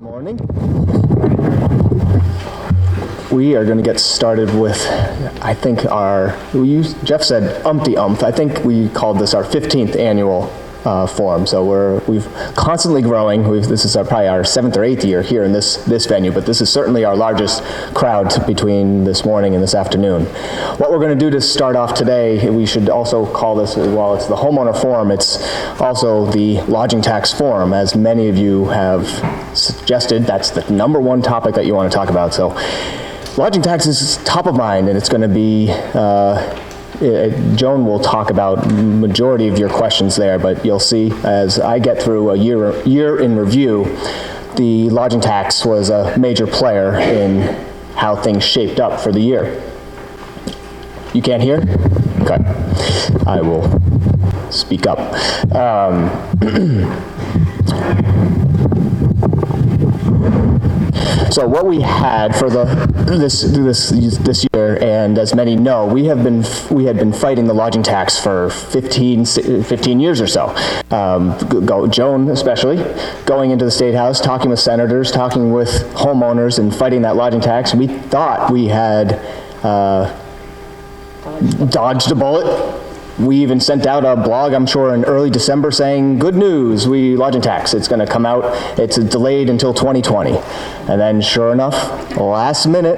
Morning. We are going to get started with, I think Jeff said umpty-umph. I think we called this our 15th annual forum. So we've constantly growing. This is probably our 7th or 8th year here in this venue, but this is certainly our largest crowd between this morning and this afternoon. What we're going to do to start off today, we should also call this, while it's the Homeowner Forum, it's also the Lodging Tax Forum. As many of you have suggested, that's the number one topic that you want to talk about. So lodging tax is top of mind, and it's going to be Joan will talk about majority of your questions there, but you'll see as I get through a year in review, the lodging tax was a major player in how things shaped up for the year. You can't hear? Okay. I will speak up. So what we had for this year, and as many know, we had been fighting the lodging tax for 15 years or so. Joan especially, going into the State House, talking with senators, talking with homeowners, and fighting that lodging tax. We thought we had dodged a bullet. We even sent out a blog, I'm sure, in early December saying, good news, lodging tax, it's going to come out, it's delayed until 2020. And then sure enough, last minute,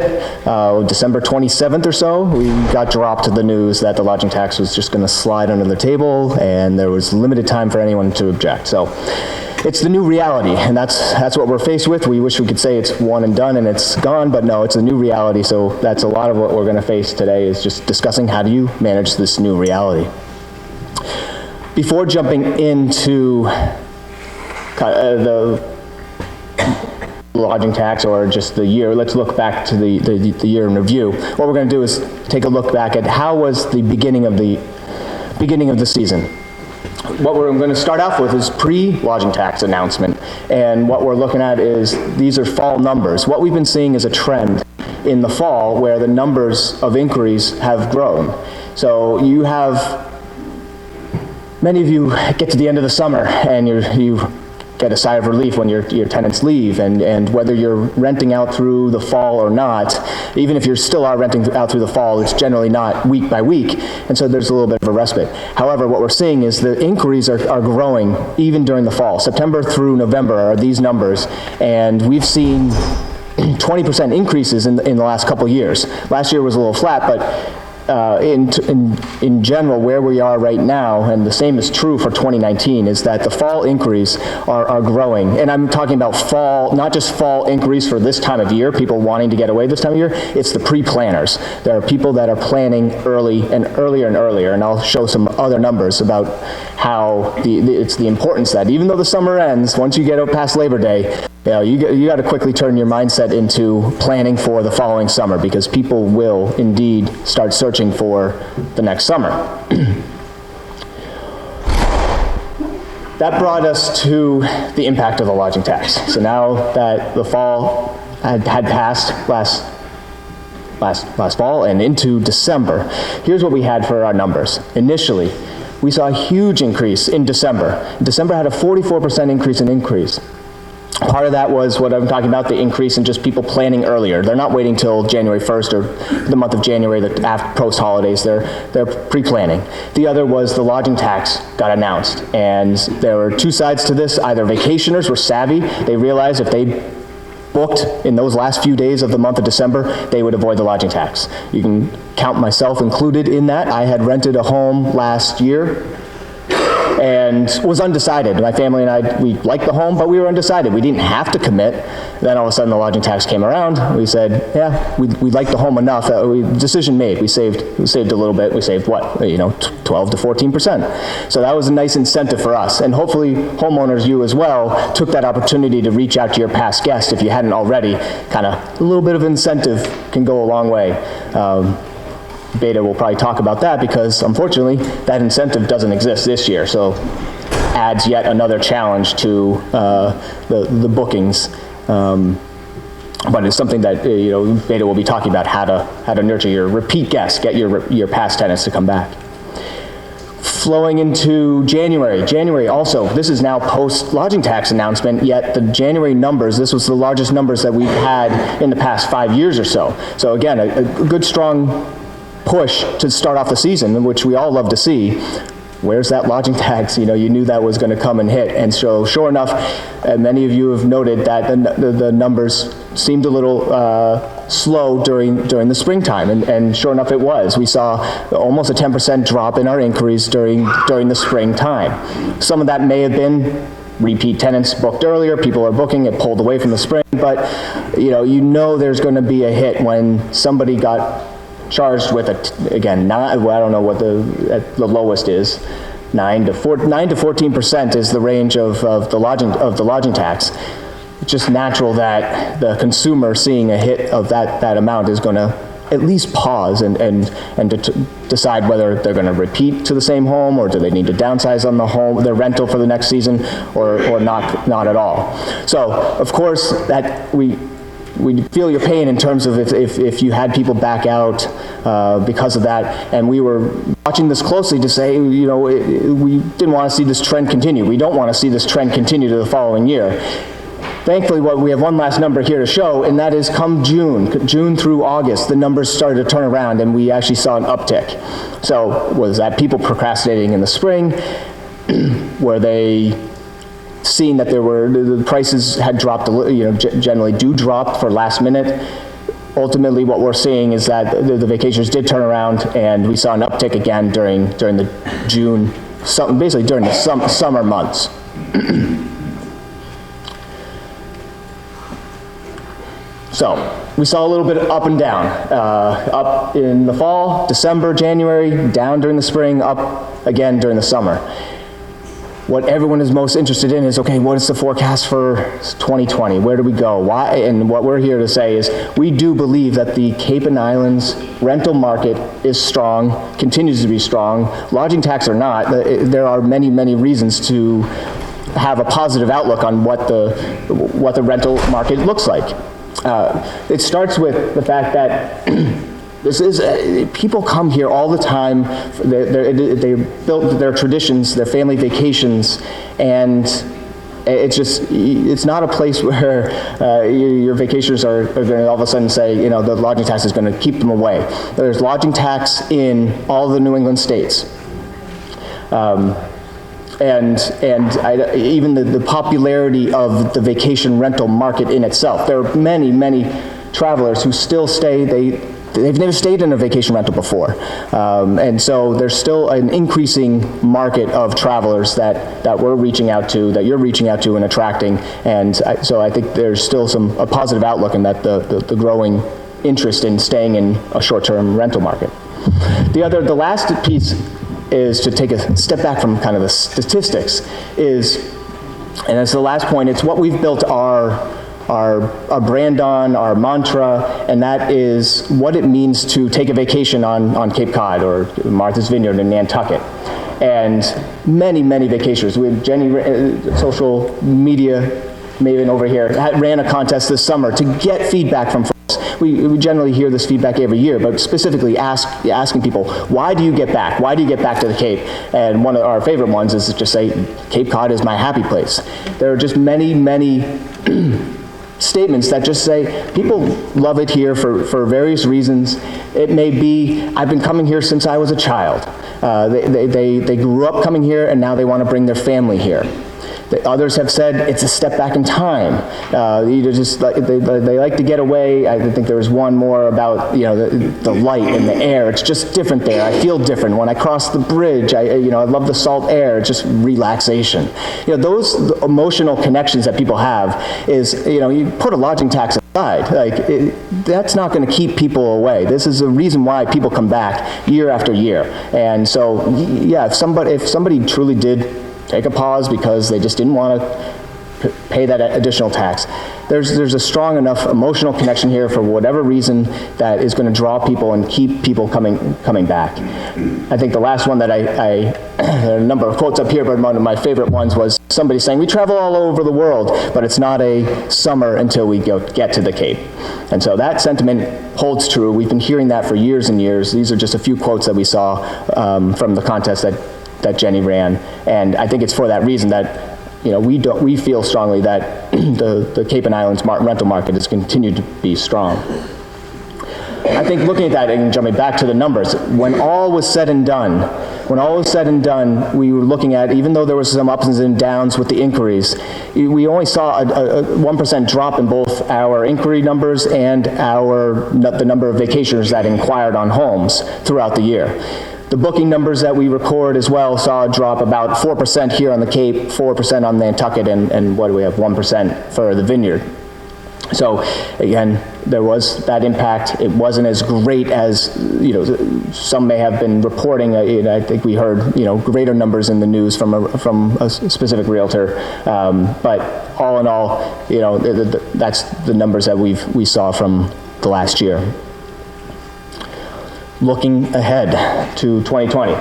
December 27th or so, we got dropped the news that the lodging tax was just going to slide under the table and there was limited time for anyone to object. So it's the new reality, and that's what we're faced with. We wish we could say it's one and done and it's gone, but no, it's a new reality. So that's a lot of what we're going to face today, is just discussing how do you manage this new reality. Before jumping into the lodging tax or just the year, let's look back to the year in review. What we're going to do is take a look back at how was the beginning of the season. What we're going to start off with is pre-lodging tax announcement, and what we're looking at is these are fall numbers. What we've been seeing is a trend in the fall where the numbers of inquiries have grown. So you have, many of you get to the end of the summer and you get a sigh of relief when your tenants leave, and whether you're renting out through the fall or not, even if you still are renting out through the fall, it's generally not week by week, and so there's a little bit of a respite. However, what we're seeing is the inquiries are growing even during the fall. September through November are these numbers, and we've seen 20% increases in the last couple years. Last year was a little flat, but in general, where we are right now, and the same is true for 2019, is that the fall inquiries are growing. And I'm talking about fall, not just fall inquiries for this time of year, people wanting to get away this time of year, it's the pre-planners. There are people that are planning early and earlier and earlier, and I'll show some other numbers about how it's the importance that even though the summer ends, once you get out past Labor Day, you got to quickly turn your mindset into planning for the following summer, because people will indeed start searching for the next summer. That brought us to the impact of the lodging tax. So now that the fall had passed last fall and into December, here's what we had for our numbers. Initially, we saw a huge increase in December. December had a 44% increase in inquiries. Part of that was what I'm talking about, the increase in just people planning earlier. They're not waiting till January 1st or the month of January, post-holidays, they're pre-planning. The other was the lodging tax got announced, and there were two sides to this. Either vacationers were savvy, they realized if they booked in those last few days of the month of December, they would avoid the lodging tax. You can count myself included in that. I had rented a home last year and was undecided. My family and I, we liked the home, but we were undecided. We didn't have to commit. Then all of a sudden the lodging tax came around. We said, yeah, we liked the home enough that decision made. We saved a little bit. We saved what, 12 to 14%. So that was a nice incentive for us. And hopefully homeowners, you as well, took that opportunity to reach out to your past guests if you hadn't already. Kind of a little bit of incentive can go a long way. Beta will probably talk about that, because unfortunately that incentive doesn't exist this year, so adds yet another challenge to the bookings, but it's something that Beta will be talking about, how to nurture your repeat guests, get your past tenants to come back. Flowing into January. January also, this is now post-lodging tax announcement, yet the January numbers, this was the largest numbers that we've had in the past 5 years or so. So again, a good strong push to start off the season, which we all love to see. Where's that lodging tax? You knew that was going to come and hit. And so sure enough, many of you have noted that the numbers seemed a little slow during the springtime, and sure enough it was. We saw almost a 10% drop in our inquiries during the springtime. Some of that may have been repeat tenants booked earlier, people are booking, it pulled away from the spring, but you know there's going to be a hit when somebody got charged with I don't know what the lowest is. 9 to 14% is the range of the lodging tax. It's just natural that the consumer seeing a hit of that amount is going to at least pause and decide whether they're going to repeat to the same home, or do they need to downsize on their rental for the next season, or not at all. So of course that we feel your pain in terms of if you had people back out because of that, and we were watching this closely to say, we didn't want to see this trend continue. We don't want to see this trend continue to the following year. Thankfully, we have one last number here to show, and that is come June through August, the numbers started to turn around, and we actually saw an uptick. So was that people procrastinating in the spring? Were they seeing that the prices had dropped, generally do drop for last minute? Ultimately, what we're seeing is that the vacationers did turn around, and we saw an uptick again during the June, basically during the summer months. So we saw a little bit up and down, up in the fall, December, January, down during the spring, up again during the summer. What everyone is most interested in is, okay, what is the forecast for 2020? Where do we go? Why? And what we're here to say is we do believe that the Cape and Islands rental market is strong, continues to be strong. Lodging tax or not, there are many, many reasons to have a positive outlook on what the rental market looks like. It starts with the fact that people come here all the time. They built their traditions, their family vacations, and it's not a place where your vacationers are going to all of a sudden say, the lodging tax is going to keep them away. There's lodging tax in all the New England states. Even the popularity of the vacation rental market in itself. There are many, many travelers who still stay, they've never stayed in a vacation rental before. And so there's still an increasing market of travelers that we're reaching out to, that you're reaching out to and attracting. And so I think there's still a positive outlook in that the growing interest in staying in a short-term rental market. The last piece is to take a step back from kind of the statistics, and that's the last point, it's what we've built our brand on, our mantra, and that is what it means to take a vacation on Cape Cod or Martha's Vineyard in Nantucket. And many, many vacationers, we have Jenny, social media maven over here, ran a contest this summer to get feedback from folks. We generally hear this feedback every year, but specifically asking people, why do you get back? Why do you get back to the Cape? And one of our favorite ones is to just say, Cape Cod is my happy place. There are just many, many statements that just say, people love it here for various reasons. It may be, I've been coming here since I was a child. They grew up coming here, and now they want to bring their family here. Others have said it's a step back in time. They like to get away. I think there was one more about the light and the air. It's just different there. I feel different when I cross the bridge. I love the salt air. It's just relaxation. Those emotional connections that people have is you put a lodging tax aside. That's not going to keep people away. This is a reason why people come back year after year. And so yeah, if somebody truly did take a pause because they just didn't want to pay that additional tax, there's a strong enough emotional connection here for whatever reason that is going to draw people and keep people coming back. I think the last one that there are a number of quotes up here, but one of my favorite ones was somebody saying, we travel all over the world, but it's not a summer until we get to the Cape. And so that sentiment holds true. We've been hearing that for years and years. These are just a few quotes that we saw from the contest that that Jenny ran. And I think it's for that reason that, we feel strongly that the Cape and Islands rental market has continued to be strong. I think looking at that and jumping back to the numbers, when all was said and done, we were looking at, even though there was some ups and downs with the inquiries, we only saw a 1% drop in both our inquiry numbers and the number of vacationers that inquired on homes throughout the year. The booking numbers that we record as well saw a drop about 4% here on the Cape, 4% on Nantucket, and what do we have, 1% for the Vineyard. So again, there was that impact. It wasn't as great as, some may have been reporting. I think we heard, greater numbers in the news from a specific realtor. But all in all, that's the numbers that we saw from the last year. Looking ahead to 2020.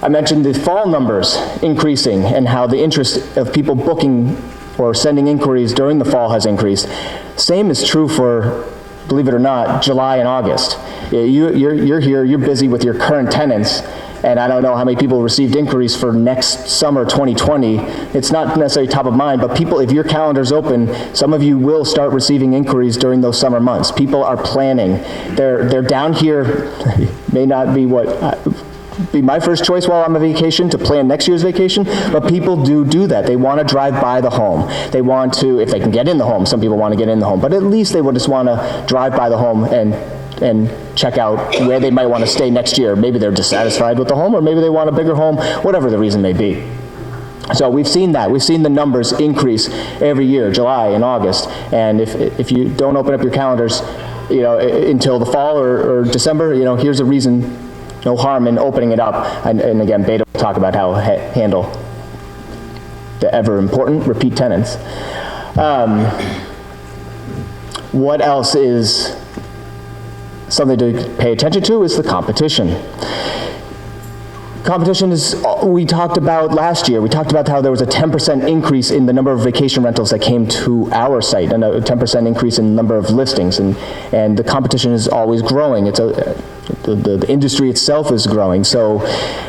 I mentioned the fall numbers increasing and how the interest of people booking or sending inquiries during the fall has increased. Same is true for, believe it or not, July and August. You're here, you're busy with your current tenants, and I don't know how many people received inquiries for next summer 2020. It's not necessarily top of mind, but people, if your calendar's open, some of you will start receiving inquiries during those summer months. People are planning. They're down here, may not be be my first choice while I'm on vacation to plan next year's vacation, but people do that. They want to drive by the home. They want to, if they can get in the home, some people want to get in the home, but at least they would just want to drive by the home and check out where they might want to stay next year. Maybe they're dissatisfied with the home, or maybe they want a bigger home, whatever the reason may be. So we've seen that. We've seen the numbers increase every year, July and August, and if you don't open up your calendars, until the fall or December, here's a reason. No harm in opening it up. And again, Beta will talk about how to handle the ever important repeat tenants. What else is something to pay attention to is the competition. Competition is, we talked about last year, we talked about how there was a 10% increase in the number of vacation rentals that came to our site, and a 10% increase in the number of listings, and the competition is always growing. The industry itself is growing. So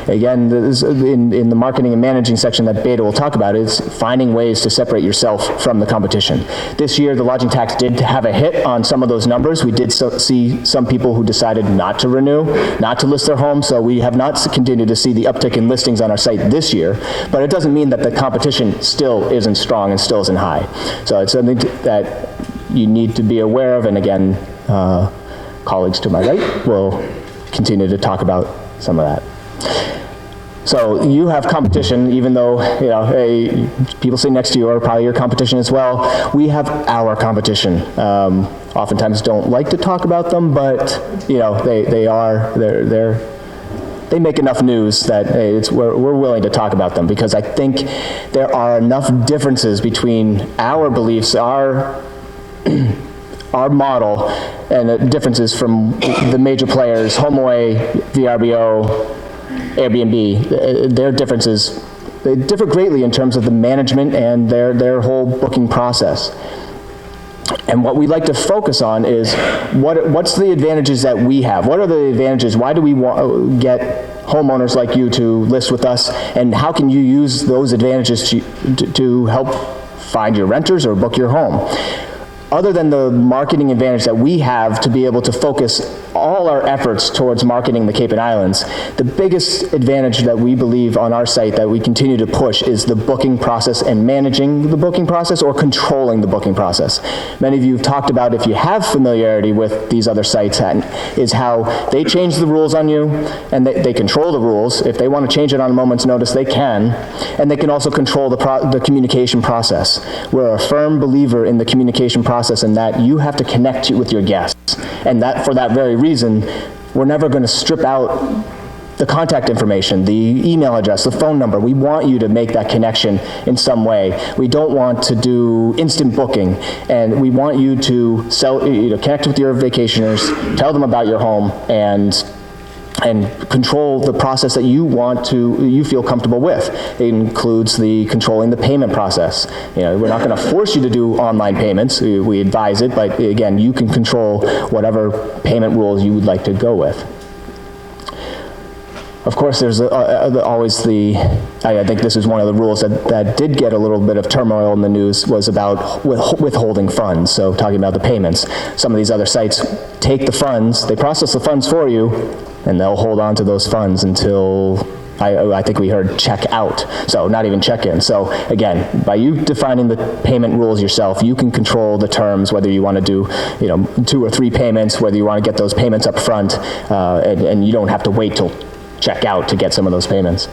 again, in the marketing and managing section that Beta will talk about is finding ways to separate yourself from the competition. This year, the lodging tax did have a hit on some of those numbers. We did see some people who decided not to renew, not to list their home, so we have not continued to see the uptick in listings on our site this year, but it doesn't mean that the competition still isn't strong and still isn't high. So it's something that you need to be aware of, and again, colleagues to my right will continue to talk about some of that. So you have competition, even though people sitting next to you are probably your competition as well. We have our competition. Oftentimes don't like to talk about them, but they make enough news that we're willing to talk about them, because I think there are enough differences between our beliefs, our model, and differences from the major players, HomeAway, VRBO, Airbnb. Their differences, they differ greatly in terms of the management and their whole booking process. And what we like to focus on is what's the advantages that we have? What are the advantages? Why do we get homeowners like you to list with us? And how can you use those advantages to help find your renters or book your home? Other than the marketing advantage that we have to be able to focus all our efforts towards marketing the Cape and Islands, the biggest advantage that we believe on our site that we continue to push is the booking process and managing the booking process, or controlling the booking process. Many of you have talked about, if you have familiarity with these other sites, is how they change the rules on you, and they control the rules. If they want to change it on a moment's notice, they can, and they can also control the communication process. We're a firm believer in the communication process, and that you have to connect with your guests. And that, for that very reason, we're never going to strip out the contact information, the email address, the phone number. We want you to make that connection in some way. We don't want to do instant booking, and we want you to connect with your vacationers, tell them about your home, and control the process that you feel comfortable with. It includes controlling the payment process. We're not going to force you to do online payments. We advise it, but again, you can control whatever payment rules you would like to go with. Of course, there's always I think this is one of the rules that did get a little bit of turmoil in the news, was about withholding funds, so talking about the payments. Some of these other sites take the funds, they process the funds for you, and they'll hold on to those funds until, I think we heard check out, so not even check in. So again, by you defining the payment rules yourself, you can control the terms, whether you want to do 2 or 3 payments, whether you want to get those payments up front, and you don't have to wait till check out to get some of those payments.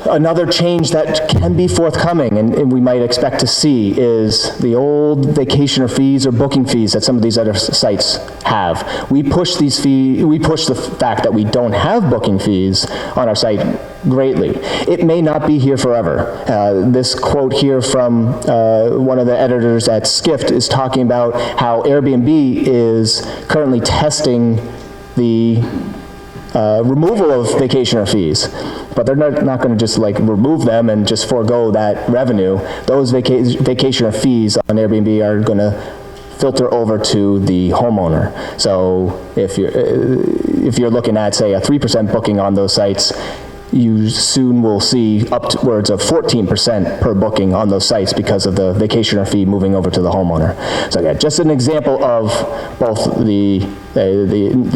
Another change that can be forthcoming and we might expect to see is the old vacationer fees or booking fees that some of these other sites have. We push these fees, we push the fact that we don't have booking fees on our site greatly. It may not be here forever. This quote here from one of the editors at Skift is talking about how Airbnb is currently testing the removal of vacationer fees, but they're not going to just like remove them and just forego that revenue. Those vacationer fees on Airbnb are going to filter over to the homeowner. So if you're looking at, say, a 3% booking on those sites, you soon will see upwards of 14% per booking on those sites because of the vacationer fee moving over to the homeowner. So yeah, just an example of both the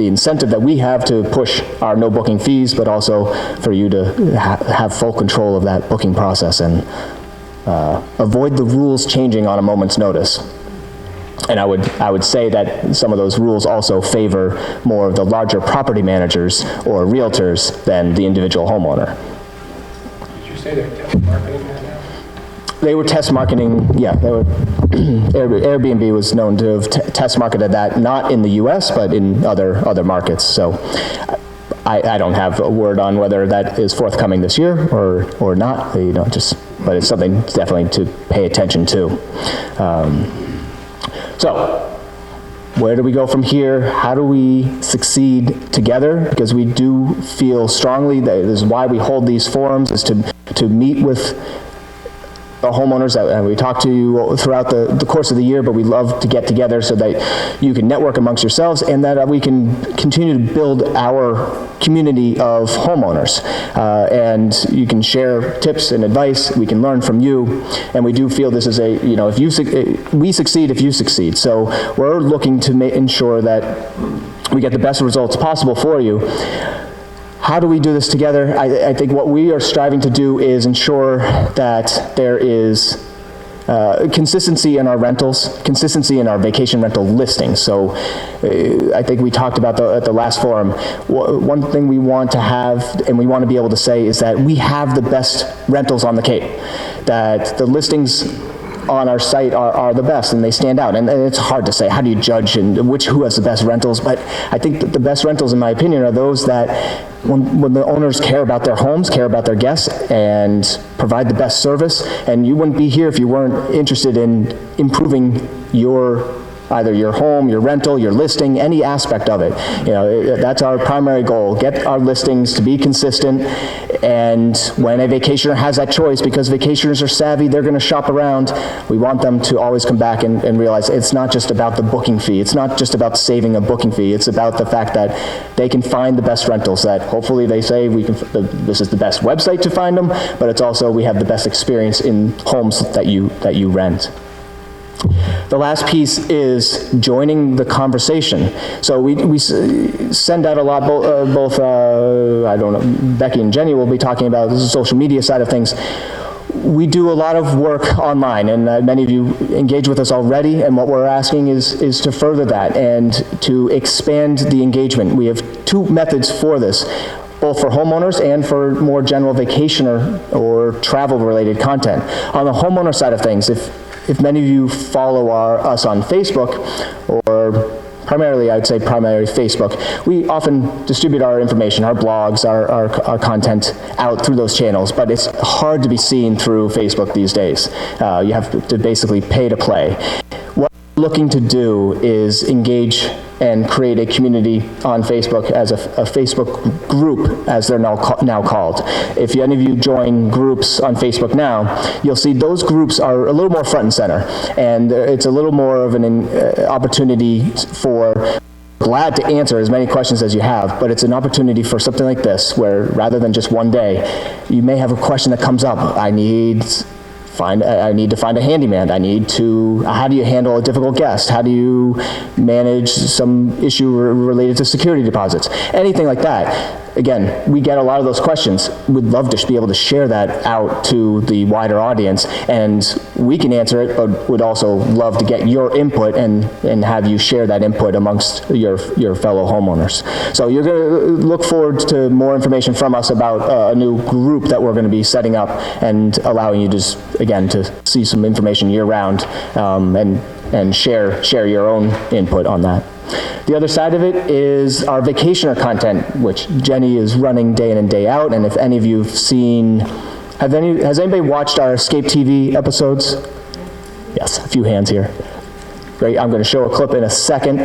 incentive that we have to push our no booking fees, but also for you to have full control of that booking process and avoid the rules changing on a moment's notice. And I would say that some of those rules also favor more of the larger property managers or realtors than the individual homeowner. Did you say they're test marketing that now? They were test marketing, yeah. They were Airbnb was known to have test marketed that, not in the U.S., but in other markets. So I don't have a word on whether that is forthcoming this year or not. But it's something definitely to pay attention to. So, where do we go from here? How do we succeed together? Because we do feel strongly that this is why we hold these forums, is to meet with the homeowners that we talk to throughout the course of the year, but we love to get together so that you can network amongst yourselves and that we can continue to build our community of homeowners. And you can share tips and advice, we can learn from you, and we do feel this is we succeed if you succeed. So we're looking to ensure that we get the best results possible for you. How do we do this together? I think what we are striving to do is ensure that there is consistency in our rentals, consistency in our vacation rental listings. So I think we talked about at the last forum, one thing we want to have and we want to be able to say is that we have the best rentals on the Cape, that the listings on our site are the best and they stand out. And it's hard to say, how do you judge and who has the best rentals? But I think that the best rentals, in my opinion, are those that when the owners care about their homes, care about their guests, and provide the best service. And you wouldn't be here if you weren't interested in improving either your home, your rental, your listing, any aspect of it. That's our primary goal. Get our listings to be consistent, and when a vacationer has that choice, because vacationers are savvy, they're going to shop around, we want them to always come back and realize it's not just about the booking fee. It's not just about saving a booking fee. It's about the fact that they can find the best rentals, that hopefully they say this is the best website to find them, but it's also we have the best experience in homes that you rent. The last piece is joining the conversation. So we send out a lot, both I don't know, Becky and Jenny will be talking about the social media side of things. We do a lot of work online, and many of you engage with us already, and what we're asking is to further that and to expand the engagement. We have 2 methods for this, both for homeowners and for more general vacationer or travel-related content. On the homeowner side of things, if many of you follow us on Facebook, or primarily, I'd say primarily Facebook, we often distribute our information, our blogs, our content out through those channels, but it's hard to be seen through Facebook these days. You have to basically pay to play. What we're looking to do is engage and create a community on Facebook as a Facebook group, as they're now called. If any of you join groups on Facebook now, you'll see those groups are a little more front and center, and it's a little more of an opportunity for glad to answer as many questions as you have, but it's an opportunity for something like this, where rather than just one day, you may have a question that comes up. I need to find a handyman. How do you handle a difficult guest? How do you manage some issue related to security deposits? Anything like that. Again, we get a lot of those questions. We'd love to be able to share that out to the wider audience, and we can answer it, but would also love to get your input and have you share that input amongst your fellow homeowners. So you're going to look forward to more information from us about a new group that we're going to be setting up and allowing you to, again, to see some information year-round and share your own input on that. The other side of it is our vacationer content, which Jenny is running day in and day out. And if any of you have seen, has anybody watched our Escape TV episodes? Yes, a few hands here. Great, I'm going to show a clip in a second.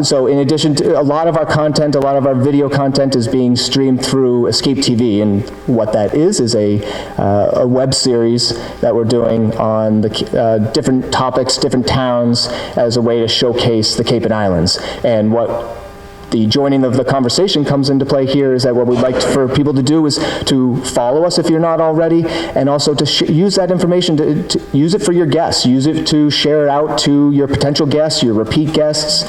So in addition to a lot of our content, a lot of our video content is being streamed through Escape TV, and what that is a web series that we're doing on the different topics, different towns, as a way to showcase the Cape and Islands. And what the joining of the conversation comes into play here is that what we'd like for people to do is to follow us if you're not already, and also to use that information to use it for your guests, use it to share it out to your potential guests, your repeat guests,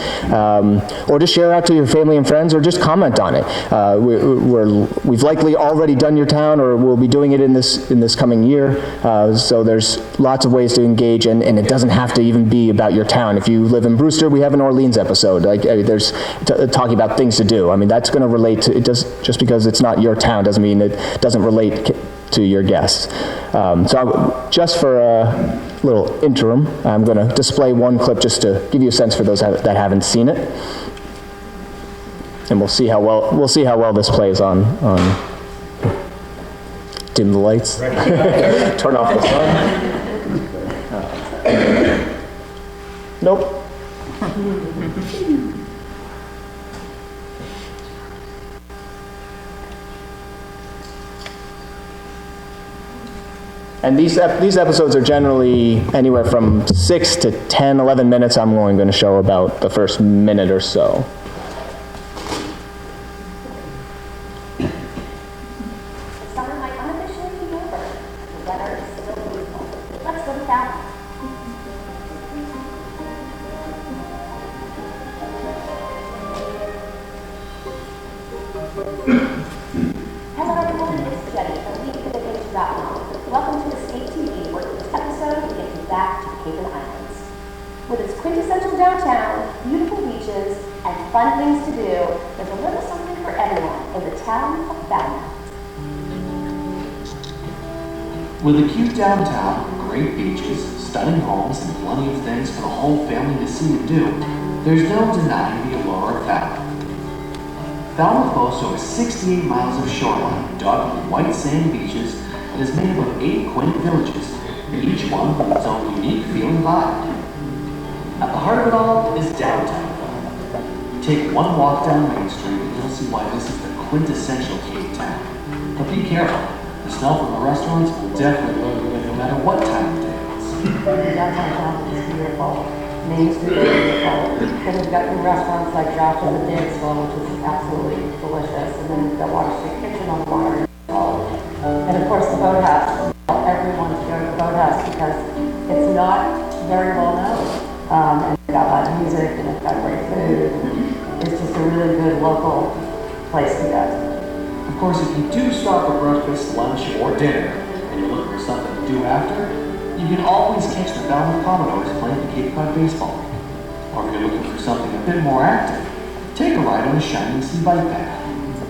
or to share out to your family and friends, or just comment on it. We've likely already done your town, or we'll be doing it in this coming year. So there's lots of ways to engage, and it doesn't have to even be about your town. If you live in Brewster, we have an Orleans episode. There's talking about things to do. I mean, that's going to relate to it. Just because it's not your town doesn't mean it doesn't relate to your guests. So just for a little interim, I'm going to display one clip just to give you a sense for those that haven't seen it, and we'll see how well this plays on. Dim the lights. Turn off the sun. Nope. And these episodes are generally anywhere from 6 to 10, 11 minutes. I'm only going to show about the first minute or so. Summer might unofficially be over. The weather is still beautiful. Let's go to town. Hello everyone, it's Jenny from WeNeedaVacation.com. Welcome to Escape TV, where in this episode we get you back to Cape and Islands. With its quintessential downtown, beautiful beaches, and fun things to do, there's a little something for everyone in the town of Vineyard. With a cute downtown, great beaches, stunning homes, and plenty of things for the whole family to see and do, there's no denying the allure of Falmouth. Falmouth boasts over 68 miles of shoreline, dotted with white sand beaches, and is made up of 8 quaint villages, each one with its own unique feel and vibe. At the heart of it all is downtown Falmouth. Take one walk down Main Street and you'll see why this is the quintessential Cape town. But be careful, the smell from the restaurants will definitely lure you in no matter what time of day it is. Downtown Falmouth is beautiful. Main Street is beautiful. Then we've got new restaurants like Josh and the Dancewell, which is absolutely delicious. And then we've got Water Street Kitchen on the water. And of course the boathouse. Everyone should go to the boathouse because it's not very well known. And it's got live music and it's got great food. It's just a really good local place to go. Of course, if you do stop for breakfast, lunch, or dinner, and you're looking for something to do after, you can always catch the Falmouth Commodores playing the Cape Cod Baseball. Or if you're looking for something a bit more active, take a ride on the Shining Sea bike path.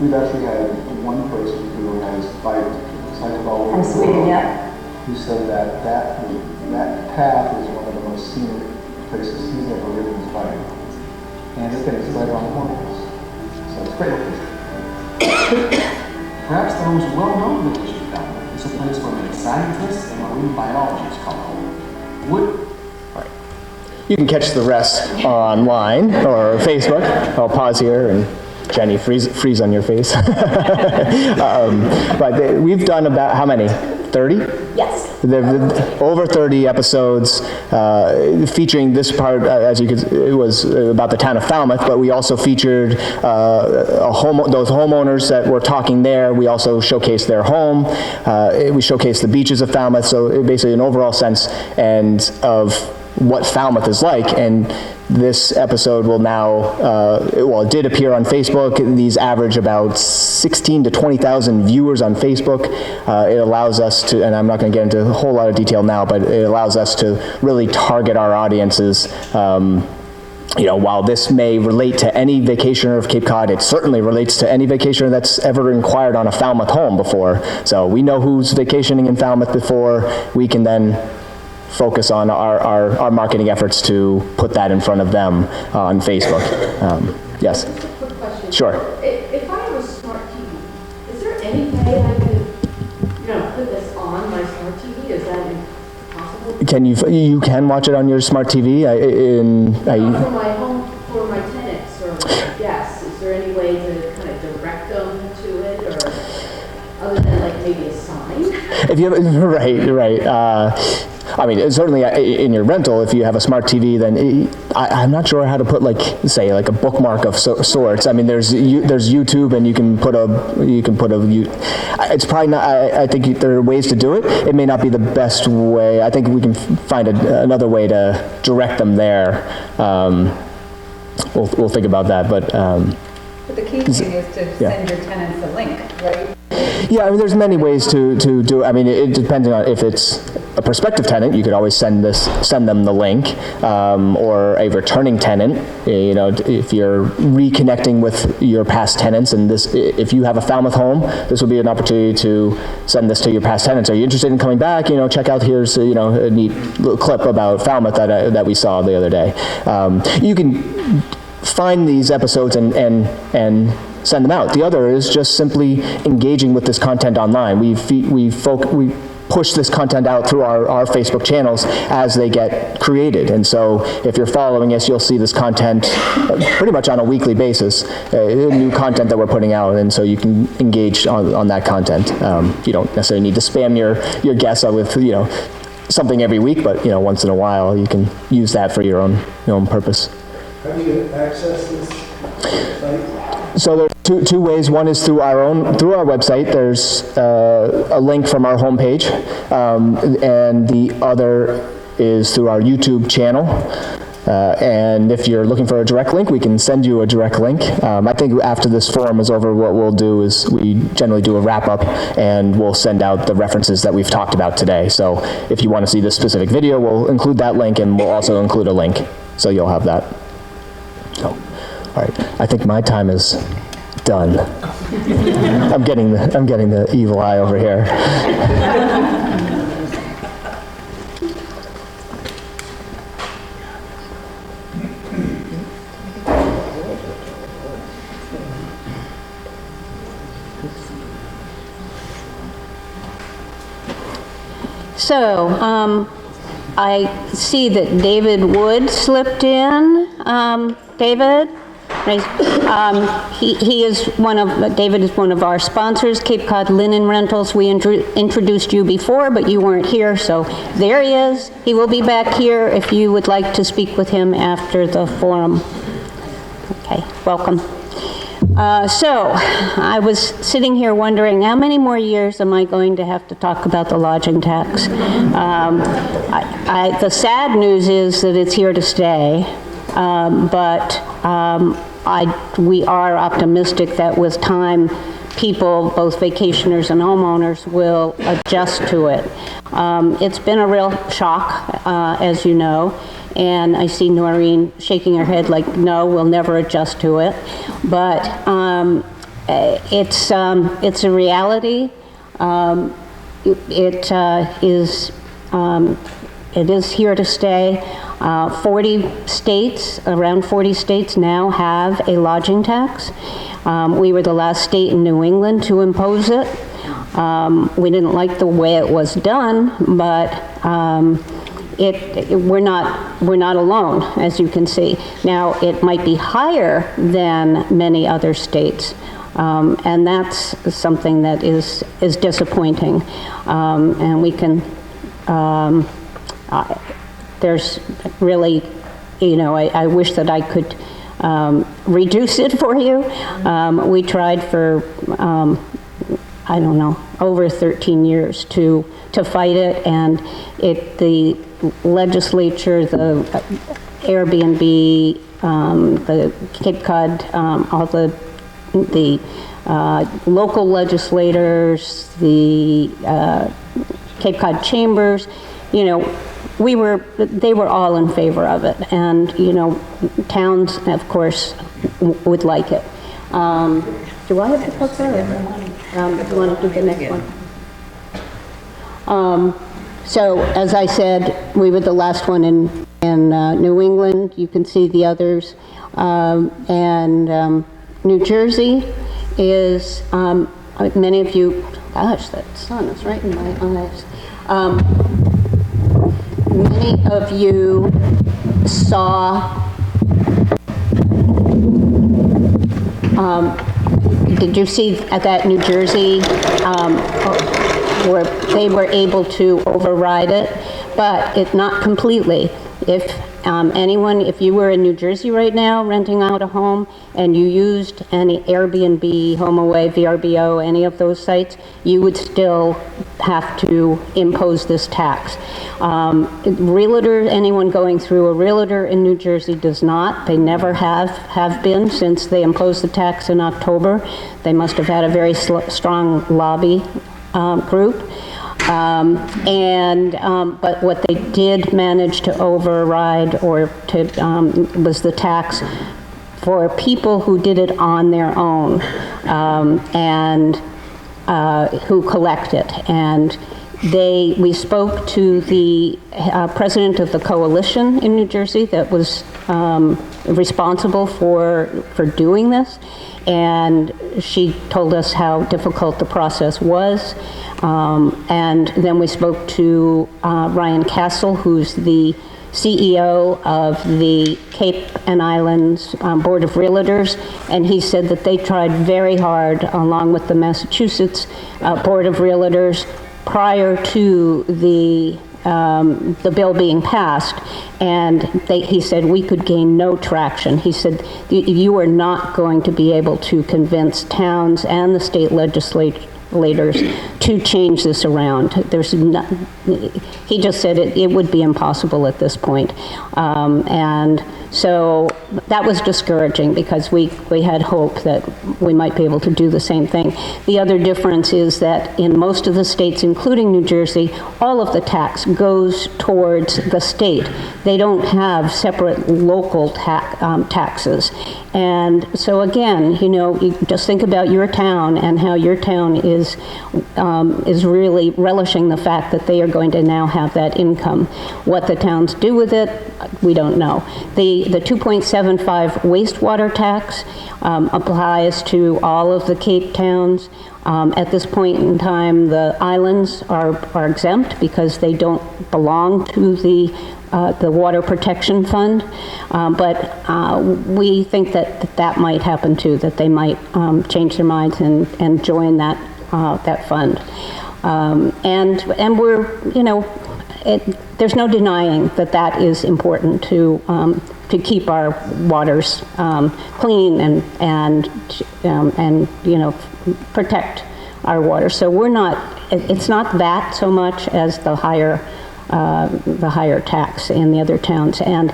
We've actually had one person who has biked all over From the Sweden, world, yeah. who said that path is one of the most scenic places he's ever ridden his bike. And it's right on the corners. So it's a great location. Perhaps the most well-known village in Falmouth is a place where many scientists and marine biologists call home. You can catch the rest online or Facebook. I'll pause here and Jenny, freeze on your face. But we've done about, how many? 30? Yes. Over 30 episodes featuring this part, as you could, it was about the town of Falmouth, but we also featured those homeowners that were talking there. We also showcased their home. We showcased the beaches of Falmouth, so basically an overall sense and of what Falmouth is like. And this episode will now, well, it did appear on Facebook. These average about 16 to 20,000 viewers on Facebook. It allows us to, and I'm not going to get into a whole lot of detail now, but it allows us to really target our audiences. You know, while this may relate to any vacationer of Cape Cod, it certainly relates to any vacationer that's ever inquired on a Falmouth home before. So we know who's vacationing in Falmouth before. We can then focus on our marketing efforts to put that in front of them on Facebook. Yes? Just a quick question. Sure. If I have a smart TV, is there any way I could, put this on my smart TV? Is that possible? You can watch it on your smart TV? For my home, for my tenants or guests, is there any way to kind of direct them to it, or other than like maybe a sign? If you have, right. I mean, certainly in your rental, if you have a smart TV, then I'm not sure how to put say a bookmark of sorts. I mean, there's YouTube, and you can put it's probably not. I think there are ways to do it. It may not be the best way. I think we can find another way to direct them there. We'll think about that, but. But the key thing is to send your tenants a link, right? Yeah, I mean, there's many ways to do. I mean, it depends on if it's a prospective tenant. You could always send them the link, or a returning tenant. You know, if you're reconnecting with your past tenants, and if you have a Falmouth home, this would be an opportunity to send this to your past tenants. Are you interested in coming back? You know, check out here's a neat little clip about Falmouth that we saw the other day. You can find these episodes and send them out. The other is just simply engaging with this content online. We push this content out through our Facebook channels as they get created. And so if you're following us, you'll see this content pretty much on a weekly basis, new content that we're putting out, and so you can engage on that content. You don't necessarily need to spam your guests with something every week, but once in a while you can use that for your own purpose. How do you access this site? So there are two ways. One is through our website. There's a link from our homepage, and the other is through our YouTube channel. And if you're looking for a direct link, we can send you a direct link. I think after this forum is over, what we'll do is we generally do a wrap-up, and we'll send out the references that we've talked about today. So if you want to see this specific video, we'll include that link, and we'll also include a link, so you'll have that. So, all right, I think my time is done. I'm getting the evil eye over here. So, I see that David Wood slipped in. David? David is one of our sponsors, Cape Cod Linen Rentals. We introduced you before, but you weren't here, so there he is. He will be back here if you would like to speak with him after the forum. Okay, welcome. So, I was sitting here wondering, how many more years am I going to have to talk about the lodging tax? The sad news is that it's here to stay, but we are optimistic that with time, people, both vacationers and homeowners, will adjust to it. It's been a real shock, as you know, and I see Noreen shaking her head like, no, we'll never adjust to it. But it's a reality. It is here to stay. 40 states, around 40 states now have a lodging tax. We were the last state in New England to impose it. We didn't like the way it was done, but we're not alone, as you can see. Now, it might be higher than many other states, And that's something that is disappointing. And we can, there's really, I wish that I could reduce it for you. We tried for, I don't know, over 13 years to fight it, and the legislature, the Airbnb, the Cape Cod, all the local legislators, the Cape Cod chambers, they were all in favor of it, and towns, of course, would like it. Do I have to put that? Do you want to do the next one? So, as I said, we were the last one in New England. You can see the others. And New Jersey is, many of you, gosh, that sun is right in my eyes. Many of you saw, did you see that New Jersey, where they were able to override it, but not completely. If if you were in New Jersey right now renting out a home and you used any Airbnb, HomeAway, VRBO, any of those sites, you would still have to impose this tax. Realtor, anyone going through a realtor in New Jersey does not. They never have been since they imposed the tax in October. They must have had a very strong lobby group. But what they did manage to override was the tax for people who did it on their own and who collect it. And we spoke to the president of the coalition in New Jersey that was responsible for doing this, and she told us how difficult the process was. And then we spoke to Ryan Castle, who's the CEO of the Cape and Islands Board of Realtors, and he said that they tried very hard, along with the Massachusetts Board of Realtors, prior to the bill being passed, and he said we could gain no traction. He said you are not going to be able to convince towns and the state legislators to change this around. He just said it would be impossible at this point. And so that was discouraging because we had hope that we might be able to do the same thing. The other difference is that in most of the states, including New Jersey, all of the tax goes towards the state. They don't have separate local taxes. And so again, you just think about your town and how your town is really relishing the fact that they are going to now have that income. What the towns do with it, we don't know. The 2.75 wastewater tax applies to all of the Cape towns. At this point in time, the islands are exempt because they don't belong to the Water Protection Fund, but we think that might happen too, that they might change their minds and join that fund. And we're, there's no denying that is important to keep our waters clean and protect our water. So it's not that so much as the higher tax in the other towns. And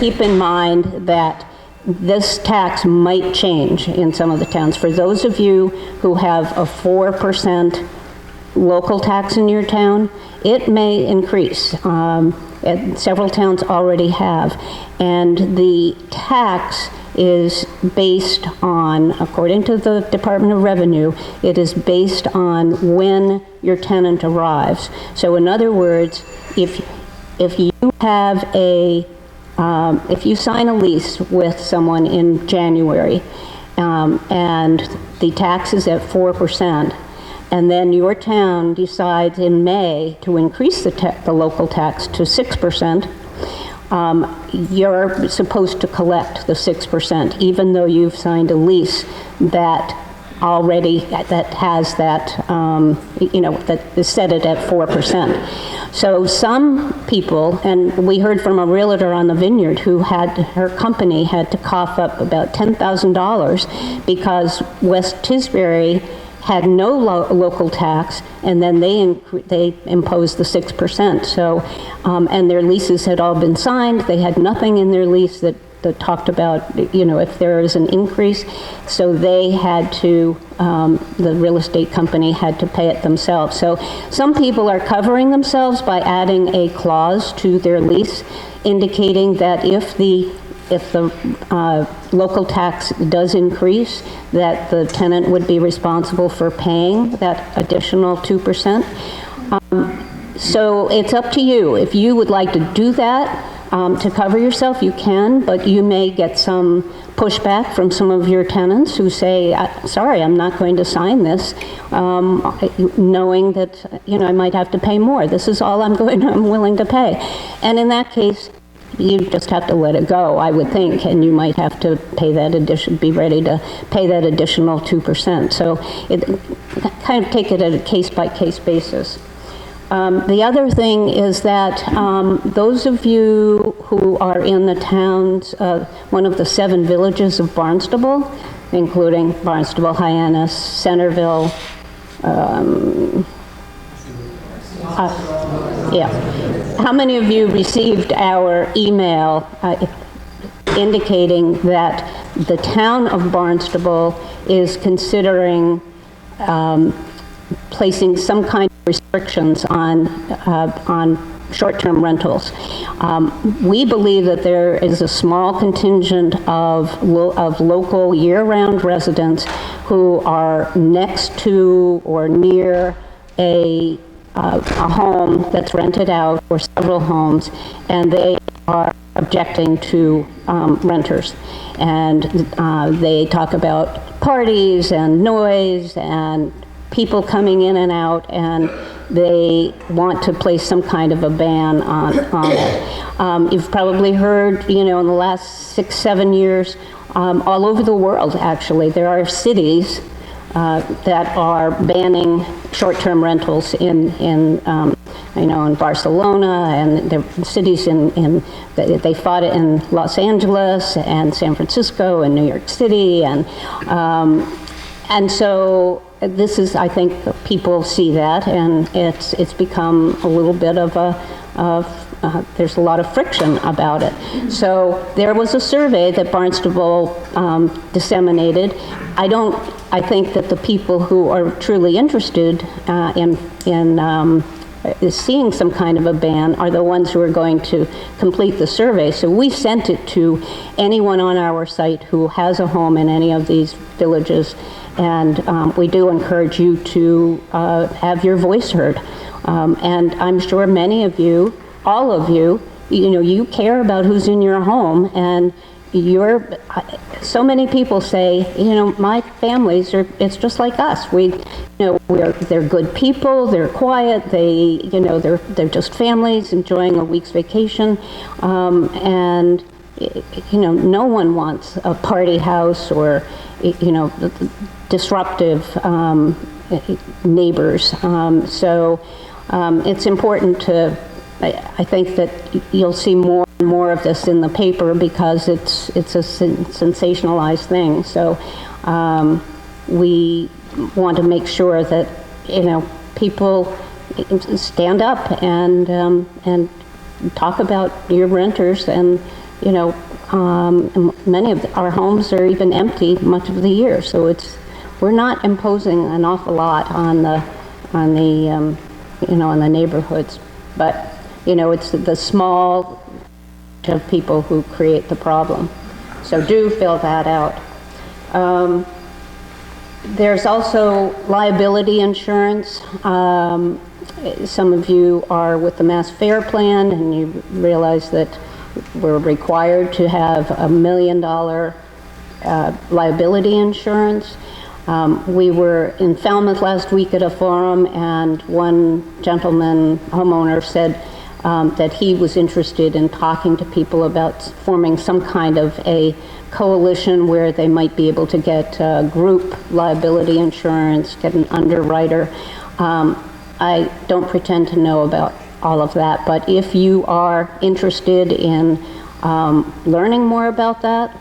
keep in mind that this tax might change in some of the towns. For those of you who have a 4% local tax in your town, it may increase. Several towns already have. And the tax is based on, according to the Department of Revenue, it is based on when your tenant arrives. So in other words, if you have if you sign a lease with someone in January and the tax is at 4%, and then your town decides in May to increase the local tax to 6%, you're supposed to collect the 6%, even though you've signed a lease that already, that has that, that is set it at 4%. So some people, and we heard from a realtor on the Vineyard who had, her company had to cough up about $10,000 because West Tisbury had no local tax, and then they imposed the 6%. So, and their leases had all been signed. They had nothing in their lease that talked about, if there is an increase. So they had to, the real estate company had to pay it themselves. So some people are covering themselves by adding a clause to their lease indicating that if the local tax does increase, that the tenant would be responsible for paying that additional 2%. So it's up to you. If you would like to do that to cover yourself, you can, but you may get some pushback from some of your tenants who say, sorry, I'm not going to sign this, knowing that, I might have to pay more. This is all I'm willing to pay. And in that case, you just have to let it go, I would think, and you might have to pay that be ready to pay that additional 2%. So it kind of take it at a case-by-case basis. The other thing is that those of you who are in the towns, one of the 7 villages of Barnstable, including Barnstable, Hyannis, Centerville, how many of you received our email indicating that the town of Barnstable is considering placing some kind of restrictions on short-term rentals? We believe that there is a small contingent of local year-round residents who are next to or near a home that's rented out, or several homes, and they are objecting to renters. And they talk about parties and noise and people coming in and out, and they want to place some kind of a ban on it. You've probably heard, in the last 6-7 years, all over the world, actually, there are cities that are banning short-term rentals in Barcelona, and there are cities they fought it in Los Angeles and San Francisco and New York City, and so this is, I think, people see that, and it's become a little bit of there's a lot of friction about it. So there was a survey that Barnstable disseminated. I think that the people who are truly interested in seeing some kind of a ban are the ones who are going to complete the survey. So we sent it to anyone on our site who has a home in any of these villages, and we do encourage you to have your voice heard. And I'm sure many of you, all of you, you care about who's in your home, and so many people say, my families it's just like us. They're good people, they're quiet, they're just families enjoying a week's vacation, and no one wants a party house or, disruptive neighbors. So it's important to, I think that you'll see more and more of this in the paper because it's a sensationalized thing. So we want to make sure that people stand up and talk about your renters, and many of our homes are even empty much of the year. So we're not imposing an awful lot on the neighborhoods, but it's the small of people who create the problem. So do fill that out. There's also liability insurance. Some of you are with the Mass Fair Plan, and you realize that we're required to have $1 million liability insurance. We were in Falmouth last week at a forum, and one gentleman, homeowner, said, that he was interested in talking to people about forming some kind of a coalition where they might be able to get group liability insurance, get an underwriter. I don't pretend to know about all of that, but if you are interested in learning more about that,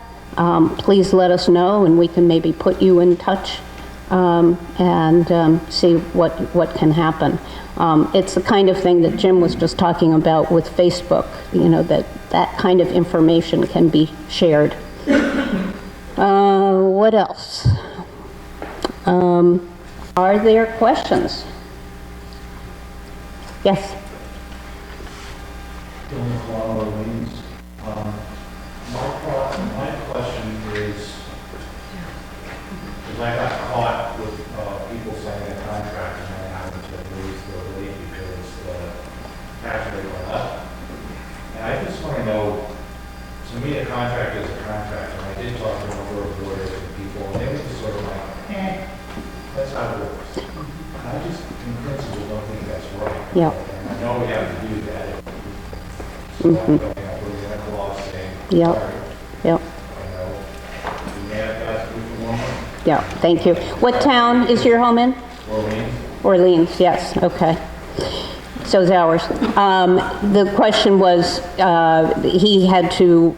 please let us know, and we can maybe put you in touch and see what can happen. It's the kind of thing that Jim was just talking about with Facebook, that kind of information can be shared. What else? Are there questions? Yes? My question is, because I got caught with people signing a contract and then having to raise the rate because the tax rate went up. And I just want to know, to me, a contract is a contract, and I did talk to a number of lawyers and people, and they were just sort of like, that's how it works. And I just, in principle, don't think that's right. Yeah. And I know we have to do that. So I'm going to put it in a law saying, Yep. sorry. Yep. Yeah, Yeah, thank you. What town is your home in? Orleans. Orleans, yes, okay. So is ours. The question was, he had to,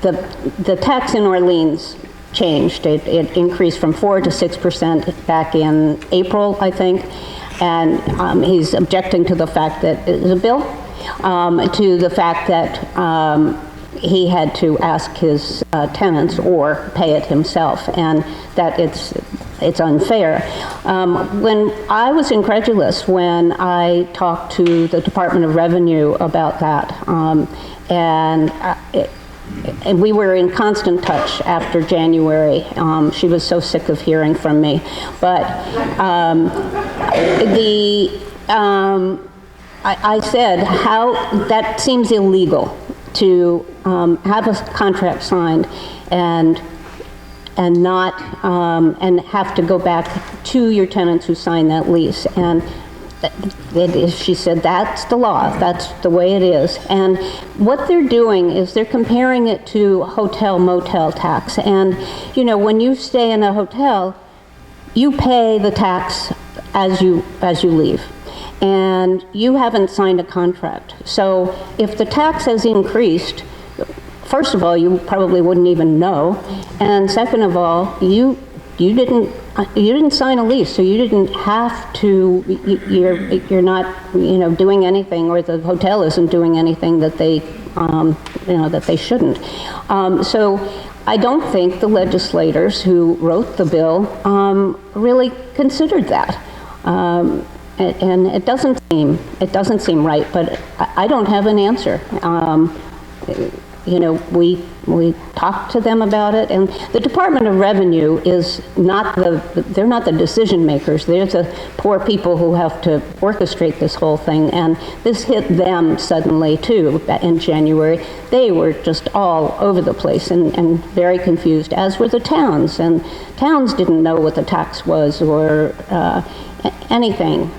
the tax in Orleans changed. It increased from 4 to 6% back in April, I think. And he's objecting to the fact that, is it a bill? To the fact that he had to ask his tenants or pay it himself, and that it's unfair. When I was incredulous when I talked to the Department of Revenue about that, and we were in constant touch after January. She was so sick of hearing from me, but I said, how that seems illegal to have a contract signed and not and have to go back to your tenants who signed that lease. And she said, that's the law, that's the way it is. And what they're doing is they're comparing it to hotel motel tax. And when you stay in a hotel, you pay the tax as you leave. And you haven't signed a contract. So if the tax has increased, first of all, you probably wouldn't even know, and second of all, you didn't sign a lease, so you didn't have to. You're not doing anything, or the hotel isn't doing anything that they that they shouldn't. So I don't think the legislators who wrote the bill really considered that. And it doesn't seem right, but I don't have an answer. We talked to them about it, and the Department of Revenue is they're not the decision makers. They're the poor people who have to orchestrate this whole thing, and this hit them suddenly too in January. They were just all over the place and very confused, as were the towns, and towns didn't know what the tax was or anything.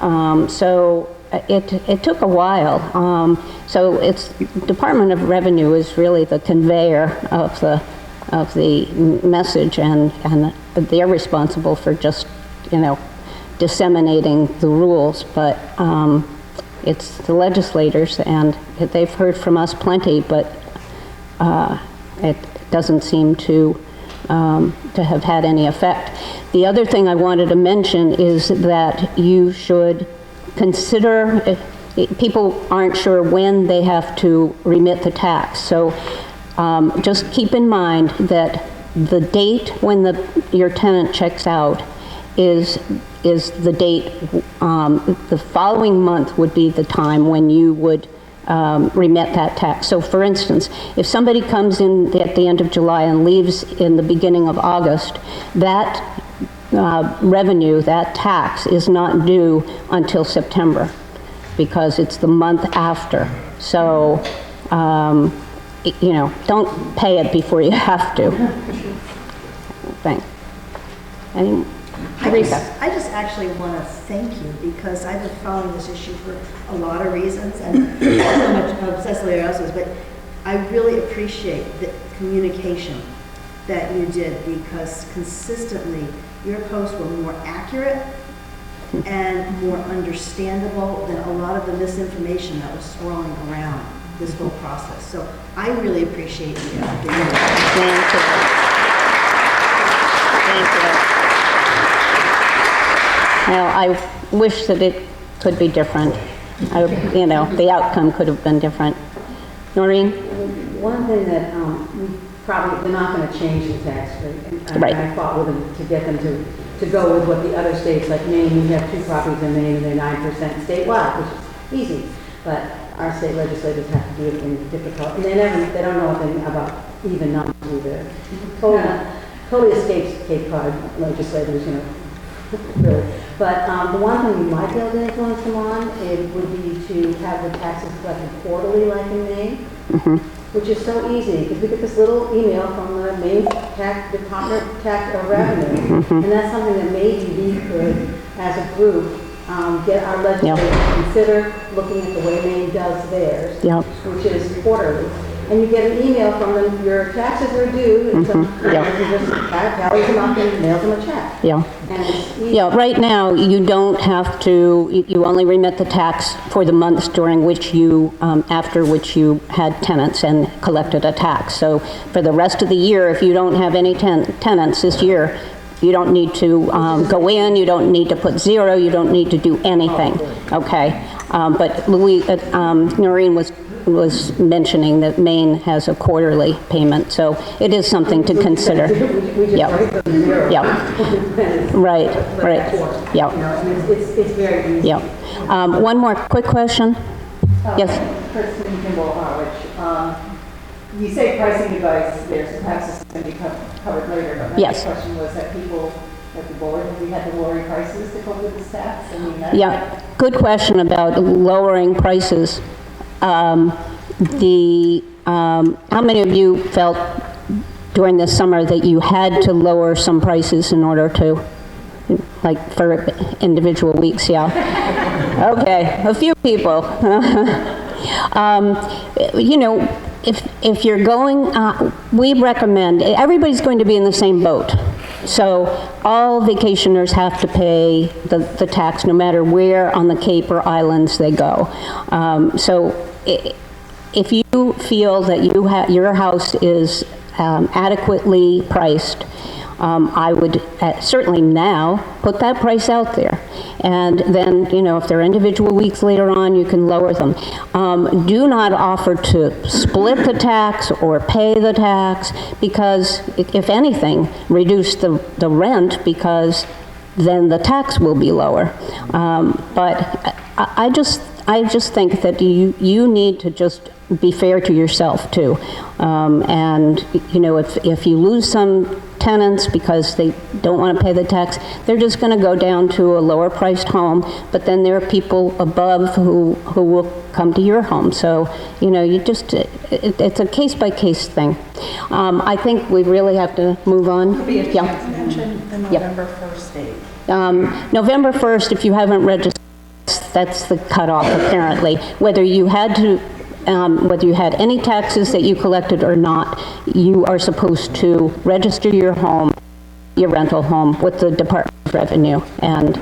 So it took a while. So it's Department of Revenue is really the conveyor of the message, and they're responsible for just disseminating the rules. But it's the legislators, and they've heard from us plenty, but it doesn't seem to have had any effect. The other thing I wanted to mention is that you should consider, people aren't sure when they have to remit the tax. So just keep in mind that the date when your tenant checks out is the date, the following month would be the time when you would remit that tax. So for instance, if somebody comes in at the end of July and leaves in the beginning of August, that revenue, that tax, is not due until September because it's the month after. So, don't pay it before you have to. Thanks. Teresa. I just actually want to thank you because I've been following this issue for a lot of reasons and so much of Cecily else's, but I really appreciate the communication that you did because consistently your posts were more accurate and more understandable than a lot of the misinformation that was swirling around this whole process. So I really appreciate you. Thank you. Thank you. Well, I wish that it could be different. The outcome could have been different. Noreen? One thing that they're not going to change the tax rate. And Right. I fought with them to get them to go with what the other states, like Maine, we have 2 properties in Maine and they're 9% statewide, which is easy. But our state legislators have to do it in difficult, and they don't know anything about even numbers either. Totally escapes Cape Cod legislators, really. But the one thing we might be able to influence them on, it would be to have the taxes collected quarterly like in Maine, which is so easy, because we get this little email from the Maine Tax Department of Revenue, and that's something that maybe we could, as a group, get our legislators to consider looking at the way Maine does theirs, which is quarterly. And you get an email from them, your taxes are due, and so you just tallies them up and mails them a check. And it's easy. Right now, you don't have to, you only remit the tax for the months during which you, after which you had tenants and collected a tax. So for the rest of the year, if you don't have any tenants this year, you don't need to go in, you don't need to put 0, you don't need to do anything, okay? But Noreen was mentioning that Maine has a quarterly payment, so it is something to consider. Right. It's very easy. One more quick question. Yes. Kristen Kimball, Harwich. You say pricing advice, there's perhaps this is going to be covered later, but my question was that people at the board, have we had to lower prices to cope with this tax? Good question about lowering prices. How many of you felt during the summer that you had to lower some prices in order to, like for individual weeks? Okay, a few people. If you're going, we recommend, everybody's going to be in the same boat. So all vacationers have to pay the tax no matter where on the Cape or islands they go. So if you feel that your house is adequately priced, I would certainly now put that price out there. And then, if there are individual weeks later on, you can lower them. Do not offer to split the tax or pay the tax because, if anything, reduce the rent because then the tax will be lower. But I just think that you need to just be fair to yourself too. And if you lose some tenants because they don't want to pay the tax, they're just going to go down to a lower priced home, but then there are people above who will come to your home. So, it's a case-by-case thing. I think we really have to move on. Mention the November 1st date. November 1st, if you haven't registered, that's the cutoff apparently. Whether you had any taxes that you collected or not, you are supposed to register your rental home with the Department of Revenue, and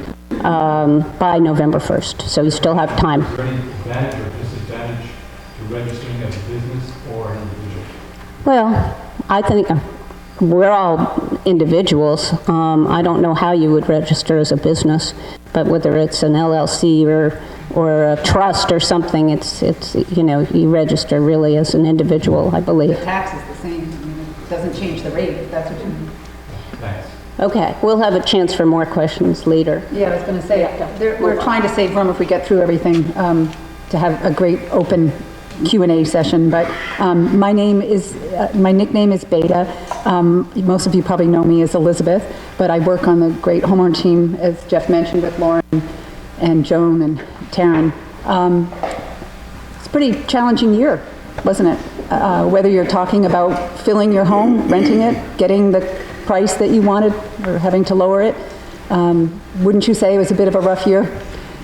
by November 1st. So you still have time. Is there any advantage or disadvantage to registering as a business or an individual? Well, I think we're all individuals. I don't know how you would register as a business, but whether it's an LLC or a trust or something, it's you register really as an individual, I believe. The tax is the same. It doesn't change the rate, if that's what you mean. Thanks. Okay, we'll have a chance for more questions later. Yeah, I was going to say, we're trying to save room if we get through everything to have a great open Q&A session, but my nickname is Beta. Most of you probably know me as Elizabeth, but I work on the great homeowner team, as Jeff mentioned, with Lauren and Joan and Taryn. It's a pretty challenging year, wasn't it? Whether you're talking about filling your home, renting it, getting the price that you wanted, or having to lower it. Wouldn't you say it was a bit of a rough year?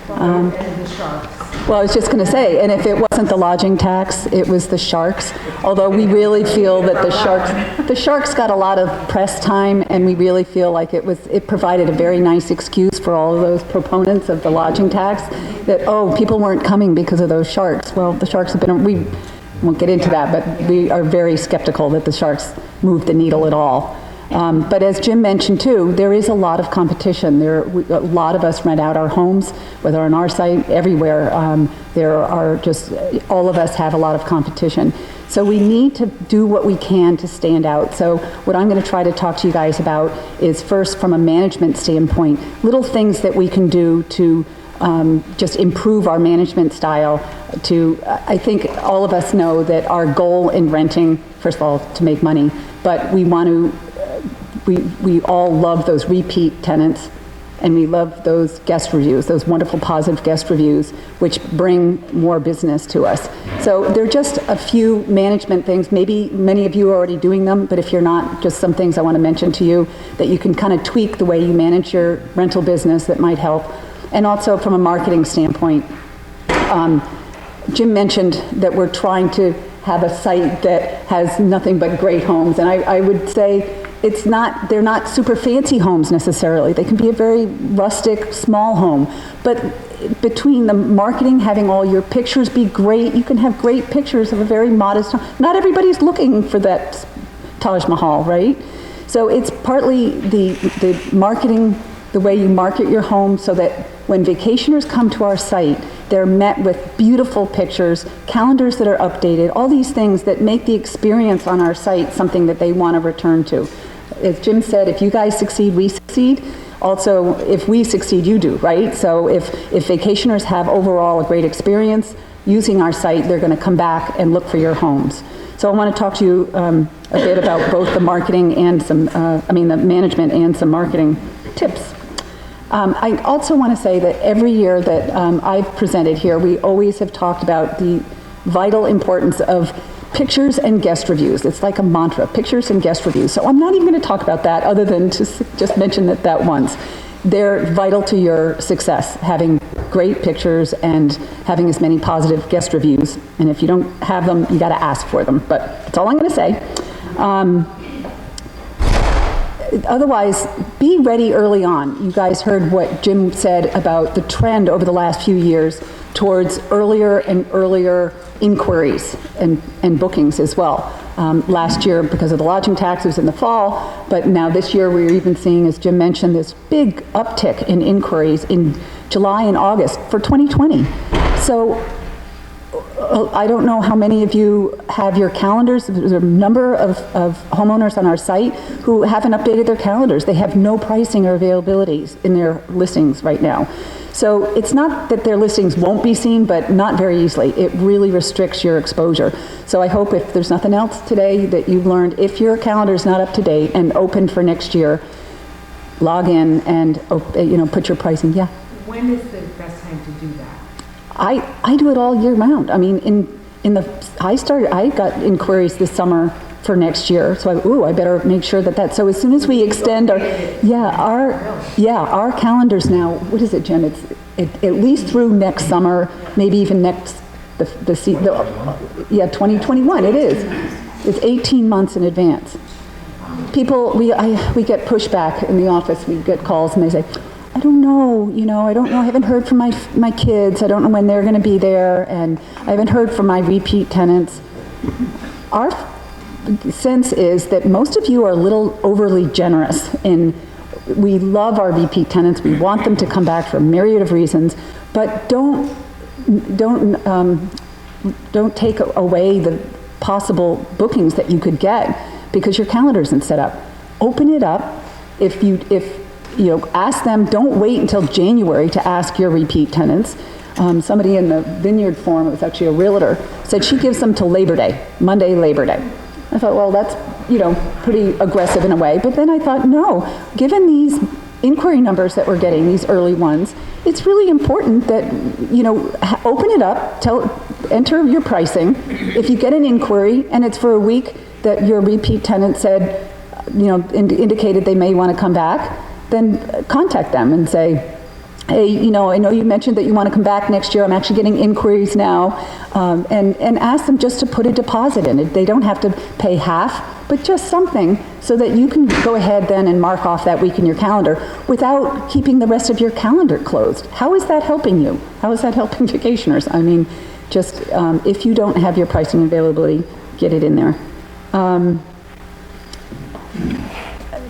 And the sharks. Well, I was just going to say, and if it wasn't the lodging tax, it was the sharks. Although we really feel that the sharks got a lot of press time, and we really feel like it provided a very nice excuse for all of those proponents of the lodging tax that, oh, people weren't coming because of those sharks. Well, the sharks have been, we won't get into that, but we are very skeptical that the sharks moved the needle at all. But as Jim mentioned too, there is a lot of competition. A lot of us rent out our homes, whether on our site, everywhere. There are just, all of us have a lot of competition. So we need to do what we can to stand out. So what I'm going to try to talk to you guys about is first from a management standpoint, little things that we can do to just improve our management style. I think all of us know that our goal in renting, first of all, to make money, but we want to, we all love those repeat tenants, and we love those guest reviews, those wonderful positive guest reviews, which bring more business to us. So they're just a few management things. Maybe many of you are already doing them, but if you're not, just some things I want to mention to you that you can kind of tweak the way you manage your rental business that might help. And also from a marketing standpoint, Jim mentioned that we're trying to have a site that has nothing but great homes, and I would say they're not super fancy homes necessarily. They can be a very rustic, small home. But between the marketing, having all your pictures be great, you can have great pictures of a very modest home. Not everybody's looking for that Taj Mahal, right? So it's partly the marketing, the way you market your home so that when vacationers come to our site, they're met with beautiful pictures, calendars that are updated, all these things that make the experience on our site something that they want to return to. As Jim said, if you guys succeed, we succeed. Also, if we succeed, you do, right? So if vacationers have overall a great experience using our site, they're going to come back and look for your homes. So I want to talk to you a bit about both the marketing and the management and some marketing tips. I also want to say that every year that I've presented here, we always have talked about the vital importance of pictures and guest reviews. It's like a mantra, pictures and guest reviews. So I'm not even going to talk about that other than to just mention that once. They're vital to your success, having great pictures and having as many positive guest reviews. And if you don't have them, you got to ask for them. But that's all I'm going to say. Otherwise, be ready early on. You guys heard what Jim said about the trend over the last few years towards earlier and earlier inquiries and bookings as well. Last year, because of the lodging tax, it was in the fall, but now this year we're even seeing, as Jim mentioned, this big uptick in inquiries in July and August for 2020. So I don't know how many of you have your calendars. There's a number of homeowners on our site who haven't updated their calendars. They have no pricing or availabilities in their listings right now. So it's not that their listings won't be seen, but not very easily. It really restricts your exposure. So I hope if there's nothing else today that you've learned, if your calendar is not up to date and open for next year, log in and put your pricing. Yeah. When is the best time to do that? I do it all year round. I mean, I got inquiries this summer for next year, so I better make sure that. So as soon as we extend our calendars now, what is it, Jim? It's at least through next summer, maybe even next 2021. It is. It's 18 months in advance. People, we get pushback in the office. We get calls and they say, I don't know, I haven't heard from my kids. I don't know when they're going to be there, and I haven't heard from my repeat tenants. Our sense is that most of you are a little overly generous, and we love our repeat tenants. We want them to come back for a myriad of reasons, but don't take away the possible bookings that you could get because your calendar isn't set up. Open it up. If ask them, don't wait until January to ask your repeat tenants. Somebody in the Vineyard Forum, it was actually a realtor, said she gives them till Labor Day, Monday, Labor Day. I thought, well, that's, pretty aggressive in a way. But then I thought, no, given these inquiry numbers that we're getting, these early ones, it's really important that, open it up, enter your pricing. If you get an inquiry and it's for a week that your repeat tenant said, indicated they may want to come back, then contact them and say, hey, you know, I know you mentioned that you want to come back next year. I'm actually getting inquiries now. And ask them just to put a deposit in it. They don't have to pay half, but just something so that you can go ahead then and mark off that week in your calendar without keeping the rest of your calendar closed. How is that helping you? How is that helping vacationers? I mean, just if you don't have your pricing availability, get it in there.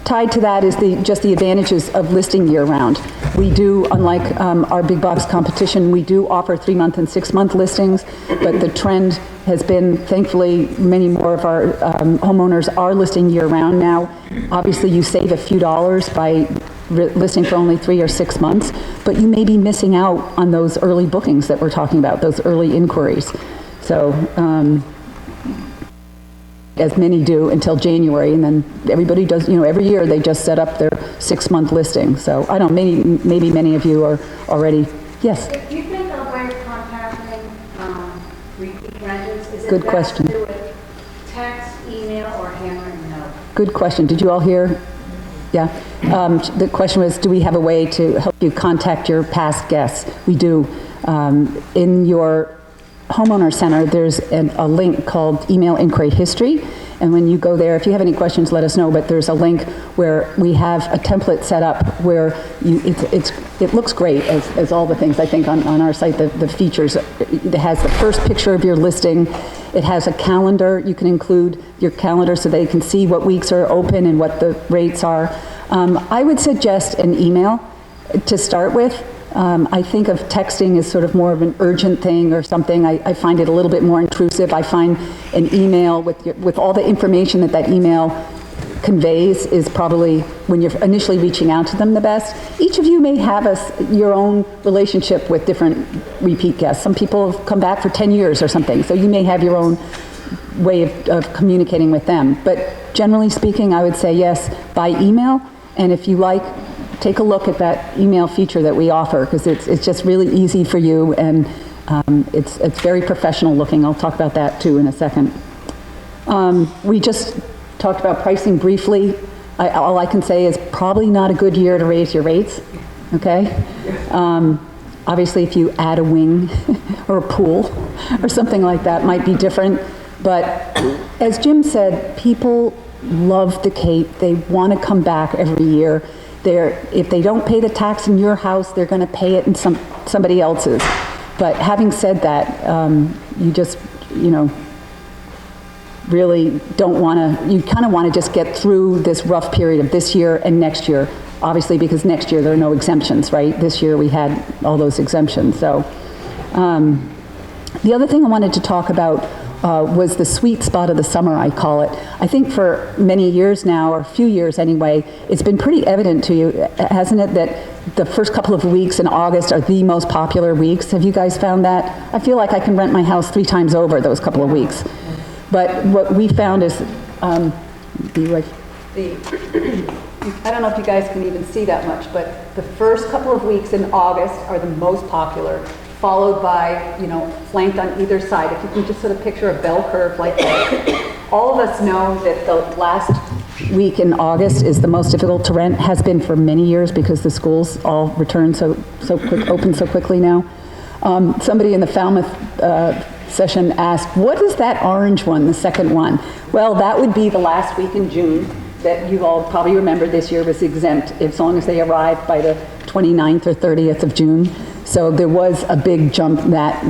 Tied to that is just the advantages of listing year-round. We do, unlike our big box competition, we do offer 3-month and 6-month listings, but the trend has been, thankfully, many more of our homeowners are listing year-round now. Obviously, you save a few dollars by listing for only 3 or 6 months, but you may be missing out on those early bookings that we're talking about, those early inquiries. So, as many do until January, and then everybody does, you know, every year they just set up their 6-month listing. So I don't know, maybe many of you are already, yes? If you think of a way of contacting repeat renters, is it Good best question. to do it text, email, or handwritten note? Good question. Did you all hear? Yeah. The question was, do we have a way to help you contact your past guests? We do. In your Homeowner Center, there's a link called Email Inquiry History, and when you go there, if you have any questions, let us know, but there's a link where we have a template set up where it looks great as all the things, I think, on our site, the features. It has the first picture of your listing. It has a calendar. You can include your calendar so they can see what weeks are open and what the rates are. I would suggest an email to start with. I think of texting as sort of more of an urgent thing or something. I find it a little bit more intrusive. I find an email with all the information that email conveys is probably, when you're initially reaching out to them, the best. Each of you may have your own relationship with different repeat guests. Some people have come back for 10 years or something, so you may have your own way of communicating with them. But generally speaking, I would say yes, by email, and if you like, take a look at that email feature that we offer, because it's just really easy for you, and it's very professional looking. I'll talk about that too in a second. We just talked about pricing briefly. All I can say is probably not a good year to raise your rates, okay? Obviously, if you add a wing or a pool or something like that, might be different. But as Jim said, people love the Cape. They want to come back every year. If they don't pay the tax in your house, they're going to pay it in somebody else's. But having said that, you just, you know, really don't want to, you kind of want to just get through this rough period of this year and next year, obviously, because next year there are no exemptions, right? This year we had all those exemptions. So the other thing I wanted to talk about was the sweet spot of the summer, I call it. I think for many years now, or a few years anyway, it's been pretty evident to you, hasn't it, that the first couple of weeks in August are the most popular weeks. Have you guys found that? I feel like I can rent my house 3 times over those couple of weeks. But what we found is, I don't know if you guys can even see that much, but the first couple of weeks in August are the most popular, followed by, you know, flanked on either side. If you can just sort of picture a bell curve like that. All of us know that the last week in August is the most difficult to rent, has been for many years because the schools all return open so quickly now. Somebody in the Falmouth session asked, what is that orange one, the second one? Well, that would be the last week in June that you all probably remember this year was exempt as long as they arrived by the 29th or 30th of June. So there was a big jump that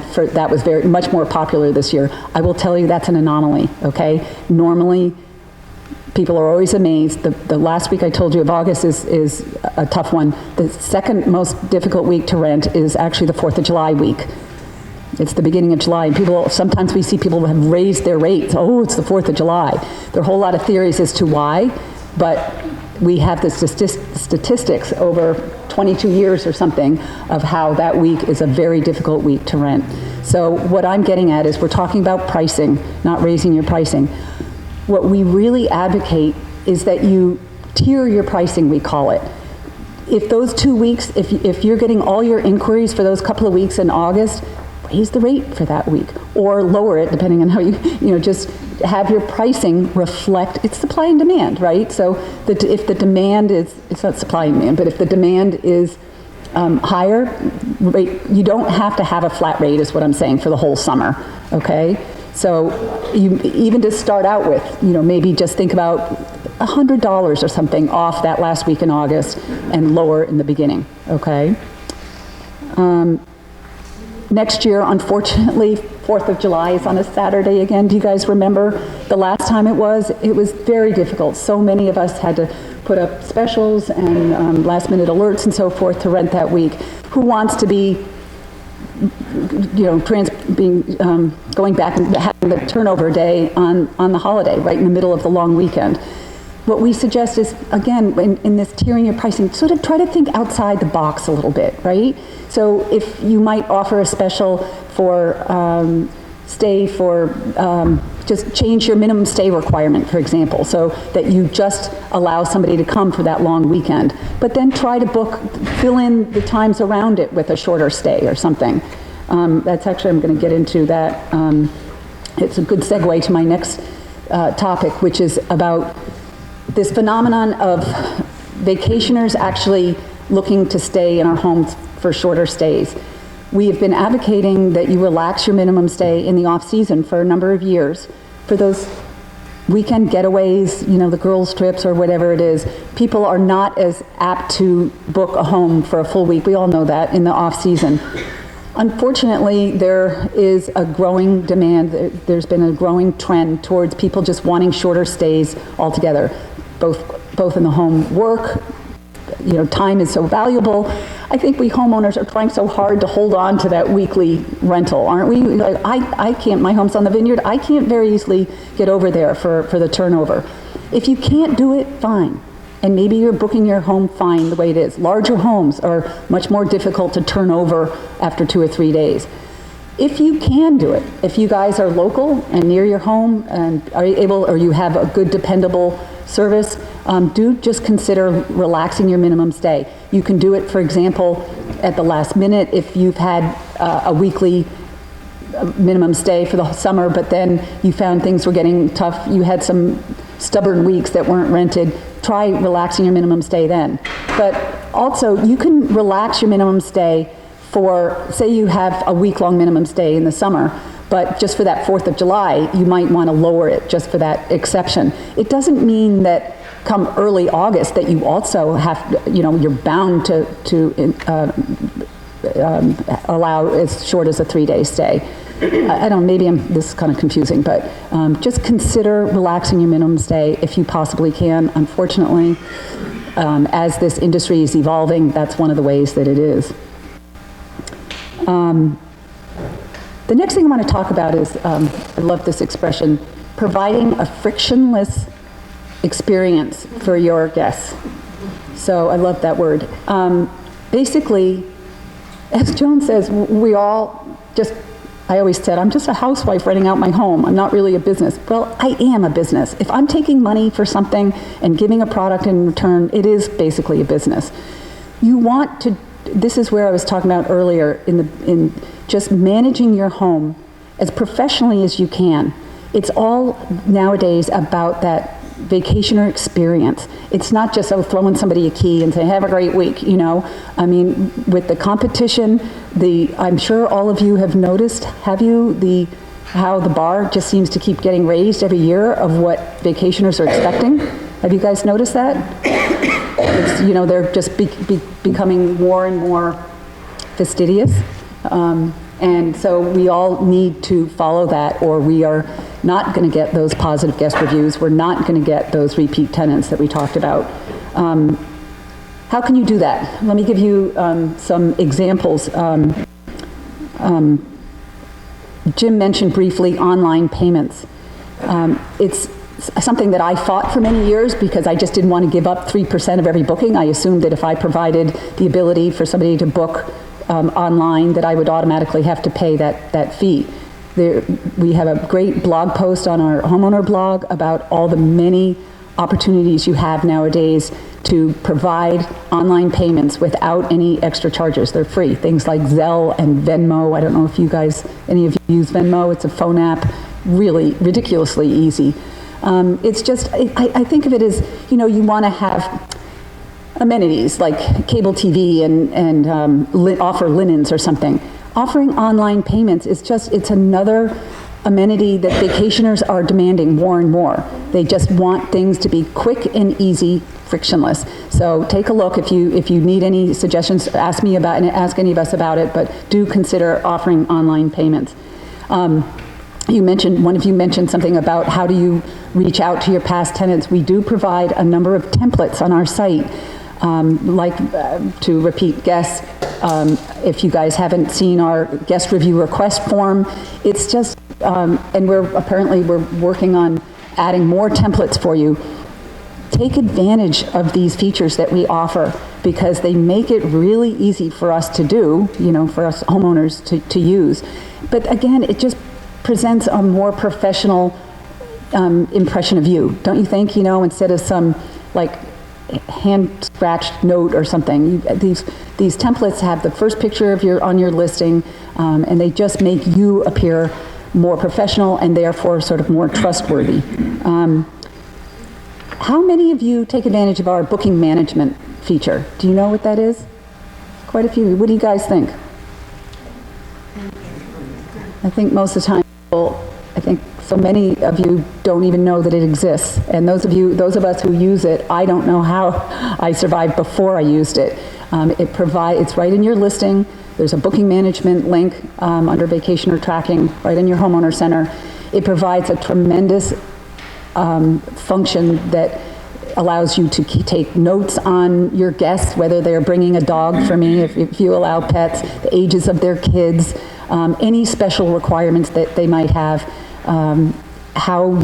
was very much more popular this year. I will tell you that's an anomaly, okay? Normally, people are always amazed. The last week I told you of August is a tough one. The second most difficult week to rent is actually the 4th of July week. It's the beginning of July, and sometimes we see people have raised their rates. Oh, it's the 4th of July. There are a whole lot of theories as to why, but we have the statistics over 22 years or something of how that week is a very difficult week to rent. So what I'm getting at is we're talking about pricing, not raising your pricing. What we really advocate is that you tier your pricing, we call it. If those 2 weeks, if you're getting all your inquiries for those couple of weeks in August, raise the rate for that week, or lower it depending on how just have your pricing reflect, it's supply and demand, right? So if the demand is, it's not supply and demand, but if the demand is higher, you don't have to have a flat rate is what I'm saying for the whole summer, okay? So you, even to start out with, maybe just think about $100 or something off that last week in August and lower in the beginning, okay? Next year, unfortunately, 4th of July is on a Saturday again. Do you guys remember the last time it was? It was very difficult. So many of us had to put up specials and last minute alerts and so forth to rent that week. Who wants to be, going back and having the turnover day on the holiday, right in the middle of the long weekend? What we suggest is, again, in this tiering your pricing, sort of try to think outside the box a little bit, right? So if you might offer a special for stay for, just change your minimum stay requirement, for example, so that you just allow somebody to come for that long weekend. But then try to fill in the times around it with a shorter stay or something. That's actually, I'm going to get into that. It's a good segue to my next topic, which is about this phenomenon of vacationers actually looking to stay in our homes for shorter stays. We have been advocating that you relax your minimum stay in the off-season for a number of years. For those weekend getaways, the girls' trips or whatever it is, people are not as apt to book a home for a full week. We all know that in the off-season. Unfortunately, there is a growing demand. There's been a growing trend towards people just wanting shorter stays altogether. Both in the home work, time is so valuable. I think we homeowners are trying so hard to hold on to that weekly rental, aren't we? Like, I can't, my home's on the Vineyard, I can't very easily get over there for the turnover. If you can't do it, fine. And maybe you're booking your home fine the way it is. Larger homes are much more difficult to turn over after 2 or 3 days. If you can do it, if you guys are local and near your home and are able, or you have a good dependable service, do just consider relaxing your minimum stay. You can do it, for example, at the last minute if you've had a weekly minimum stay for the summer, but then you found things were getting tough. You had some stubborn weeks that weren't rented. Try relaxing your minimum stay then. But also, you can relax your minimum stay for, say you have a week-long minimum stay in the summer, but just for that 4th of July, you might want to lower it just for that exception. It doesn't mean that come early August that you also have, you're bound to allow as short as a 3-day stay. I don't know, maybe this is kind of confusing, but just consider relaxing your minimum stay if you possibly can. Unfortunately, as this industry is evolving, that's one of the ways that it is. The next thing I want to talk about is, I love this expression, providing a frictionless experience for your guests. So I love that word. Basically, as Joan says, we all just, I always said, I'm just a housewife renting out my home. I'm not really a business. Well, I am a business. If I'm taking money for something and giving a product in return, it is basically a business. You want to, this is where I was talking about earlier in just managing your home as professionally as you can. It's all nowadays about that vacationer experience. It's not just throwing somebody a key and saying, have a great week, I mean, with the competition, I'm sure all of you have noticed, have you, how the bar just seems to keep getting raised every year of what vacationers are expecting? Have you guys noticed that? It's, they're just becoming more and more fastidious. And so we all need to follow that, or we are not going to get those positive guest reviews. We're not going to get those repeat tenants that we talked about. How can you do that? Let me give you some examples. Jim mentioned briefly online payments. It's something that I fought for many years because I just didn't want to give up 3% of every booking. I assumed that if I provided the ability for somebody to book online, that I would automatically have to pay that fee. We have a great blog post on our homeowner blog about all the many opportunities you have nowadays to provide online payments without any extra charges. They're free. Things like Zelle and Venmo. I don't know if you guys, any of you use Venmo. It's a phone app. really ridiculously easy. It's just, I think of it as, you know, you want to have amenities like cable TV and offer linens or something. Offering online payments is just, it's another amenity that vacationers are demanding more and more. They just want things to be quick and easy, frictionless. So take a look. If you need any suggestions, ask me about it, and ask any of us about it, but do consider offering online payments. You mentioned, one of you mentioned something about how do you reach out to your past tenants. We do provide a number of templates on our site, to repeat guests. If you guys haven't seen our guest review request form, it's just, and we're working on adding more templates for you. Take advantage of these features that we offer because they make it really easy for us to do, you know, for us homeowners to use. But again, it just presents a more professional impression of you, don't you think? You know, instead of some like hand-scratched note or something. These templates have the first picture of on your listing, and they just make you appear more professional and therefore sort of more trustworthy. How many of you take advantage of our booking management feature? Do you know what that is? Quite a few. What do you guys think? I think most of the time, I think so many of you don't even know that it exists. And those of us who use it, I don't know how I survived before I used it. It's right in your listing. There's a booking management link under vacationer tracking right in your homeowner center. It provides a tremendous function that allows you to take notes on your guests, whether they're bringing a dog for me, if you allow pets, the ages of their kids, any special requirements that they might have, how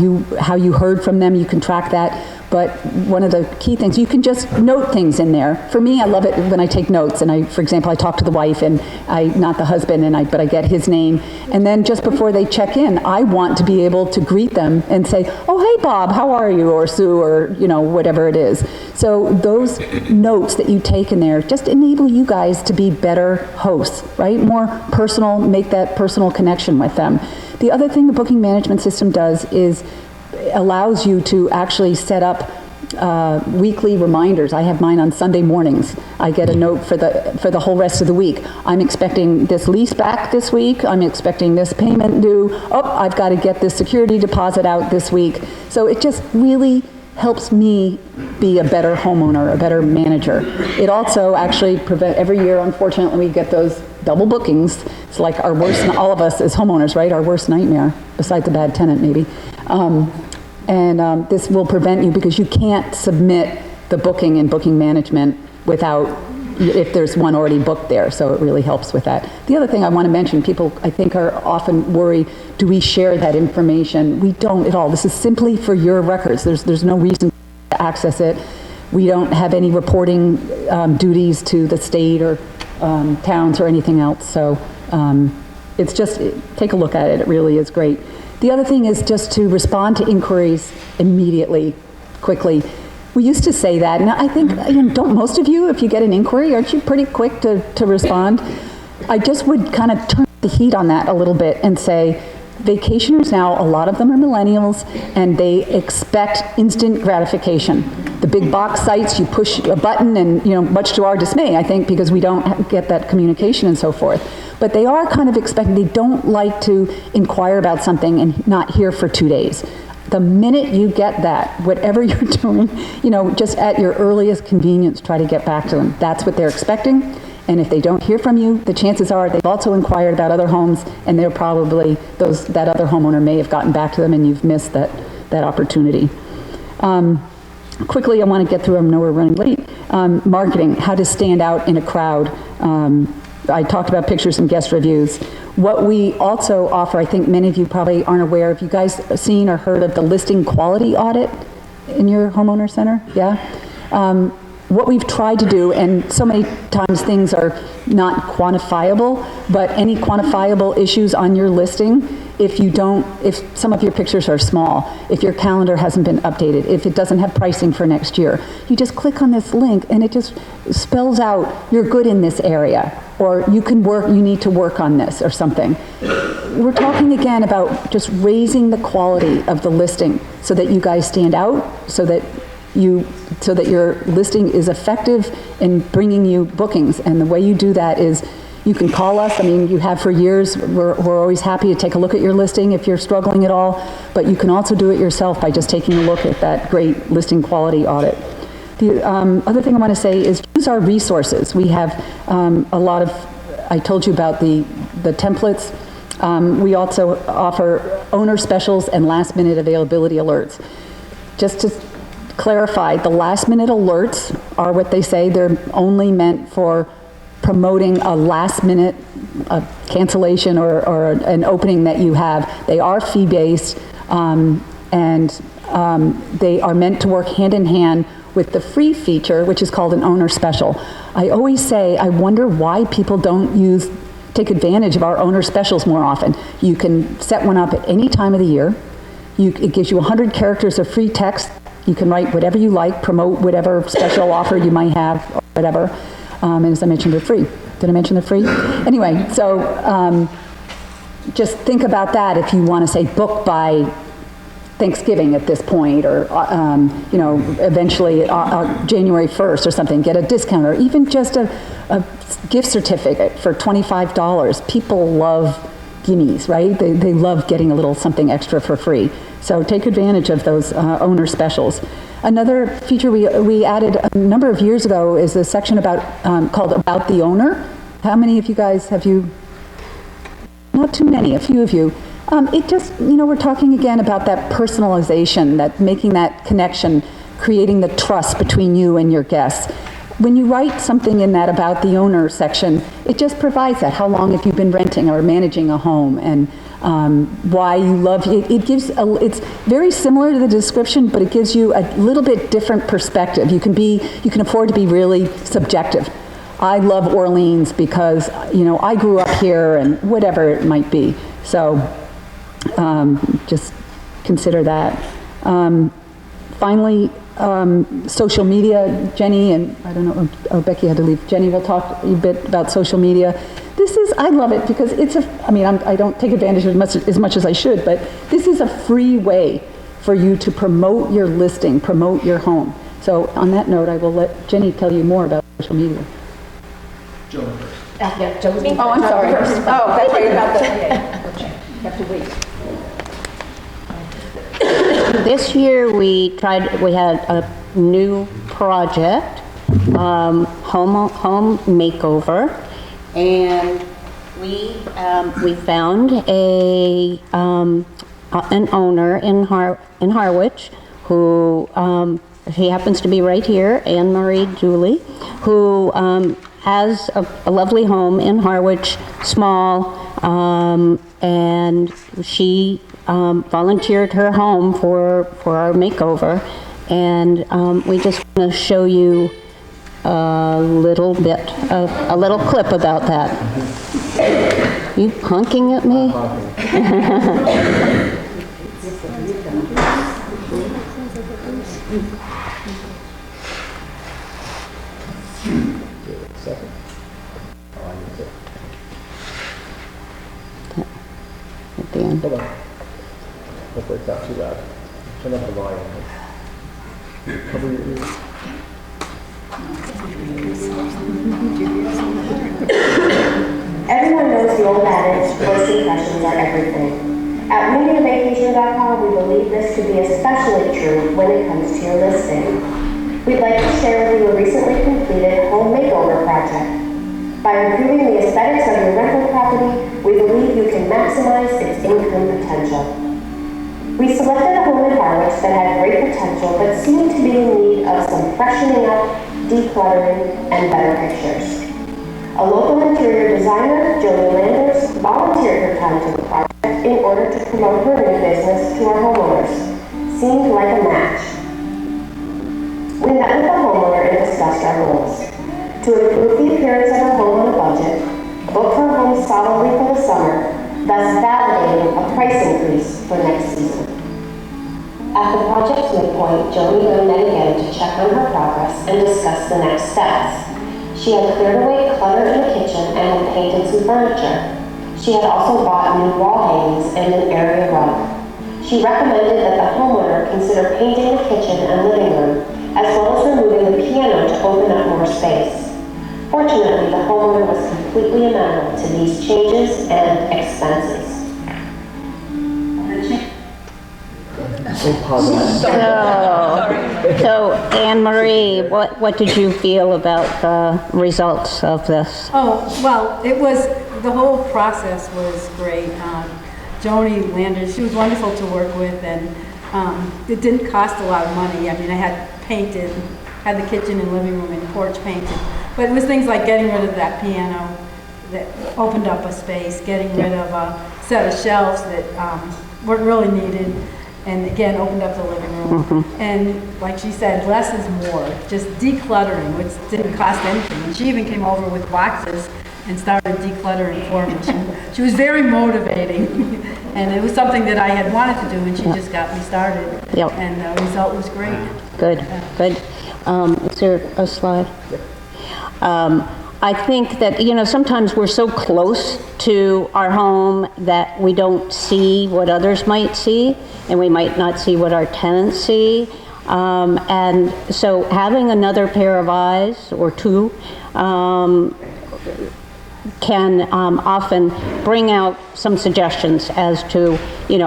you heard from them, you can track that. But one of the key things, you can just note things in there. For me, I love it when I take notes and for example, I talk to the wife and not the husband, but I get his name. And then just before they check in, I want to be able to greet them and say, oh, hey, Bob, how are you? Or Sue, or, you know, whatever it is. So those notes that you take in there just enable you guys to be better hosts, right? More personal, make that personal connection with them. The other thing the booking management system does is allows you to actually set up weekly reminders. I have mine on Sunday mornings. I get a note for the whole rest of the week. I'm expecting this lease back this week. I'm expecting this payment due. Oh, I've got to get this security deposit out this week. So it just really helps me be a better homeowner, a better manager. It also actually every year, unfortunately, we get those double bookings. It's like our worst, all of us as homeowners, right? Our worst nightmare, besides a bad tenant maybe. This will prevent you because you can't submit the booking and booking management if there's one already booked there, so it really helps with that. The other thing I want to mention, people I think are often worried, do we share that information? We don't at all. This is simply for your records. There's no reason to access it. We don't have any reporting duties to the state or towns or anything else, so it's just, take a look at it. It really is great. The other thing is just to respond to inquiries immediately, quickly. We used to say that, and I think, don't most of you, if you get an inquiry, aren't you pretty quick to respond? I just would kind of turn the heat on that a little bit and say, vacationers now, a lot of them are millennials, and they expect instant gratification. The big box sites, you push a button and, much to our dismay, I think, because we don't get that communication and so forth. But they are kind of expecting, they don't like to inquire about something and not hear for 2 days. The minute you get that, whatever you're doing, just at your earliest convenience, try to get back to them. That's what they're expecting. And if they don't hear from you, the chances are they've also inquired about other homes, and they're probably, that other homeowner may have gotten back to them and you've missed that opportunity. Quickly, I want to get through, I know we're running late. Marketing, how to stand out in a crowd. I talked about pictures and guest reviews. What we also offer, I think many of you probably aren't aware, have you guys seen or heard of the listing quality audit in your homeowner center? Yeah? What we've tried to do, and so many times things are not quantifiable, but any quantifiable issues on your listing, if some of your pictures are small, if your calendar hasn't been updated, if it doesn't have pricing for next year, you just click on this link and it just spells out, you're good in this area, or you need to work on this or something. We're talking again about just raising the quality of the listing so that you guys stand out, so that your listing is effective in bringing you bookings. And the way you do that is you can call us. I mean, you have for years. We're always happy to take a look at your listing if you're struggling at all, but you can also do it yourself by just taking a look at that great listing quality audit. The other thing I want to say is use our resources. We have a lot of, I told you about the templates. We also offer owner specials and last minute availability alerts. Just to clarify, the last minute alerts are what they say. They're only meant for promoting a last minute cancellation or an opening that you have. They are fee-based, and they are meant to work hand in hand with the free feature, which is called an owner special. I always say, I wonder why people don't take advantage of our owner specials more often. You can set one up at any time of the year. It gives you 100 characters of free text. You can write whatever you like, promote whatever special offer you might have, or whatever. And as I mentioned, they're free. Did I mention they're free? Anyway, so just think about that if you want to say book by Thanksgiving at this point, or eventually January 1st or something, get a discount, or even just a gift certificate for $25. People love gimmies, right? They love getting a little something extra for free. So take advantage of those owner specials. Another feature we added a number of years ago is a section called About the Owner. How many of you guys have you? Not too many, a few of you. It just, we're talking again about that personalization, that making that connection, creating the trust between you and your guests. When you write something in that About the Owner section, it just provides that. How long have you been renting or managing a home, and why you love it. It's very similar to the description, but it gives you a little bit different perspective. You can afford to be really subjective. I love Orleans because, I grew up here, and whatever it might be. So just consider that. Finally, social media, Jenny, and I don't know, Becky had to leave. Jenny will talk a bit about social media. I love it because I don't take advantage of it as much as I should, but this is a free way for you to promote your listing, promote your home. So on that note, I will let Jenny tell you more about social media. Joe first. Yeah, Joe's being. Oh, I'm sorry. Oh, that's right, about the, You have to wait. This year we had a new project, home makeover, and we found an owner in Harwich who she happens to be right here, Anne Marie Julie, who has a lovely home in Harwich, small, and she volunteered her home for our makeover, and we just want to show you a little clip about that. You honking at me? At the end. Hold on. Hopefully it's not too loud. Turn up the volume. Cover your ears. Everyone knows the old adage, first impressions are everything. At WeNeedaVacation.com, we believe this to be especially true when it comes to your listing. We'd like to share with you a recently completed home makeover project. By improving the aesthetics of your rental property, we believe you can maximize its income potential. We selected a home in Harwich that had great potential but seemed to be in need of some freshening up, decluttering, and better pictures. A local interior designer, Jody Landers, volunteered her time to the project in order to promote her new business to our homeowners. Seemed like a match. We met with the homeowner and discussed our goals. To improve the appearance of her home on a budget, book her home solidly for the summer, thus validating a price increase for next season. At the project's midpoint, Joni met again to check on her progress and discuss the next steps. She had cleared away clutter in the kitchen and had painted some furniture. She had also bought new wall hangings and an area rug. She recommended that the homeowner consider painting the kitchen and living room, as well as removing the piano to open up more space. Fortunately, the homeowner was completely amenable to these changes and expenses. So Anne Marie, what did you feel about the results of this? Oh, well, the whole process was great. Joni Landers, she was wonderful to work with, and it didn't cost a lot of money. I mean, I had the kitchen and living room and porch painted, but it was things like getting rid of that piano that opened up a space, getting rid of a set of shelves that weren't really needed, and again, opened up the living room. And like she said, less is more, just decluttering, which didn't cost anything. And she even came over with boxes and started decluttering for me. She was very motivating, and it was something that I had wanted to do, and she just got me started. And the result was great. Good. Is there a slide? I think that, sometimes we're so close to our home that we don't see what others might see, and we might not see what our tenants see. And so having another pair of eyes or two can often bring out some suggestions as to,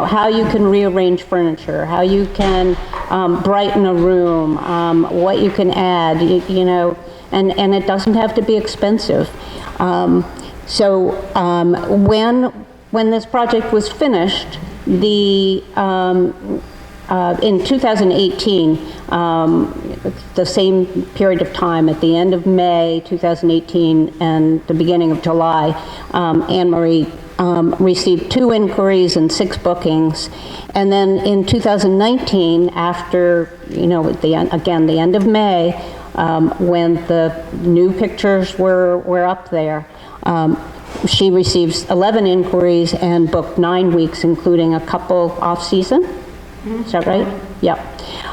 how you can rearrange furniture, how you can brighten a room, what you can add, and it doesn't have to be expensive. When this project was finished, in 2018, the same period of time, at the end of May 2018 and the beginning of July, Anne Marie received 2 inquiries and 6 bookings. And then in 2019, after, the end of May, when the new pictures were up there, she receives 11 inquiries and booked 9 weeks, including a couple off-season. Is that right? Yep.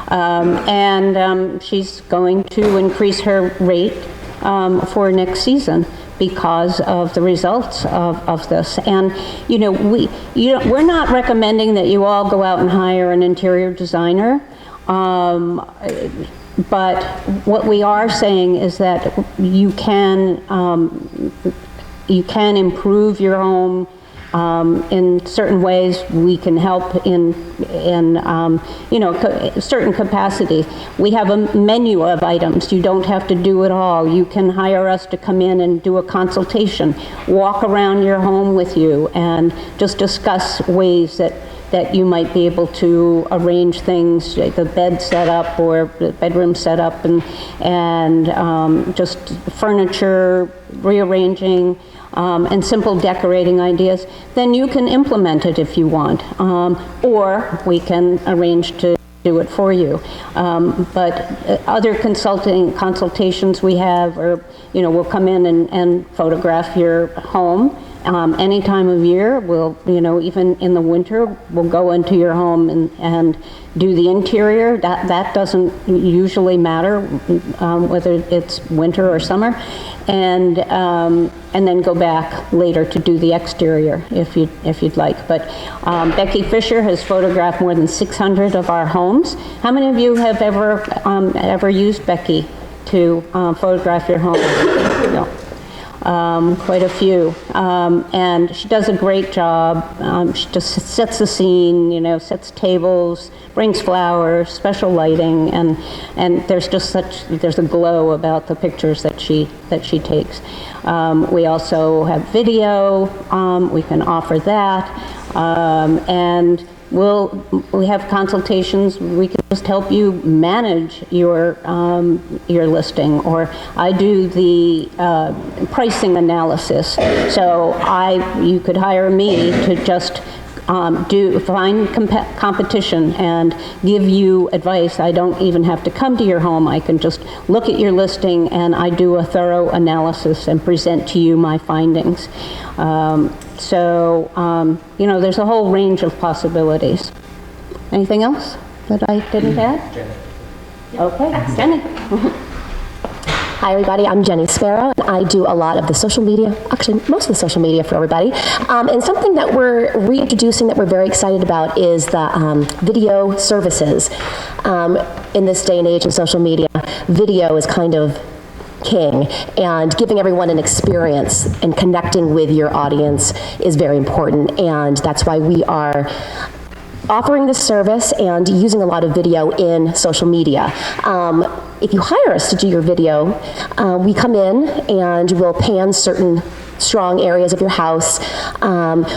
And she's going to increase her rate for next season because of the results of this. And, we're not recommending that you all go out and hire an interior designer. But what we are saying is that you can improve your home in certain ways. We can help in certain capacity. We have a menu of items. You don't have to do it all. You can hire us to come in and do a consultation, walk around your home with you, and just discuss ways that you might be able to arrange things, the bed setup or the bedroom setup, and just furniture rearranging, and simple decorating ideas. Then you can implement it if you want, or we can arrange to do it for you. But other consultations we have, or we'll come in and photograph your home. Any time of year, we'll, even in the winter, we'll go into your home and do the interior. That doesn't usually matter, whether it's winter or summer, and then go back later to do the exterior if you'd like. But Becky Fisher has photographed more than 600 of our homes. How many of you have ever used Becky to photograph your home? No. Quite a few, and she does a great job. She just sets the scene, sets tables, brings flowers, special lighting, and there's a glow about the pictures that she takes. We also have video. We can offer that, and we have consultations. We can just help you manage your listing, or I do the pricing analysis. So you could hire me to just find competition and give you advice. I don't even have to come to your home. I can just look at your listing and I do a thorough analysis and present to you my findings. You know, there's a whole range of possibilities. Anything else that I didn't add? Jenny. Okay, Jenny. Hi everybody, I'm Jenny Sparrow, and I do a lot of the social media, actually most of the social media for everybody. And something that we're reintroducing that we're very excited about is the video services. In this day and age of social media, video is kind of king, and giving everyone an experience and connecting with your audience is very important, and that's why we are offering this service and using a lot of video in social media. If you hire us to do your video, we come in and we'll pan certain strong areas of your house.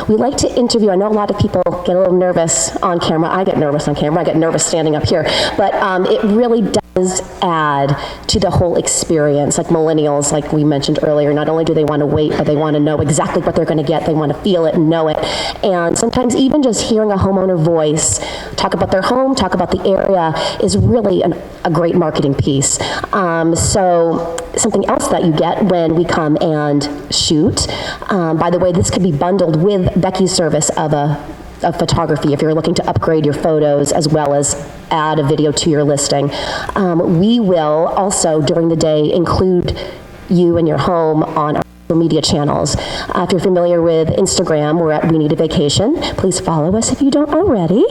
We like to interview. I know a lot of people get a little nervous on camera. I get nervous on camera. I get nervous standing up here. But it really does add to the whole experience. Like millennials, like we mentioned earlier, not only do they want to wait, but they want to know exactly what they're going to get. They want to feel it and know it. And sometimes even just hearing a homeowner voice talk about their home, talk about the area, is really a great marketing piece. So something else that you get when we come and shoot, by the way, this could be bundled with Becky's service of photography if you're looking to upgrade your photos as well as add a video to your listing. We will also during the day include you and your home on our social media channels. If you're familiar with Instagram, we're at WeNeedaVacation. Please follow us if you don't already.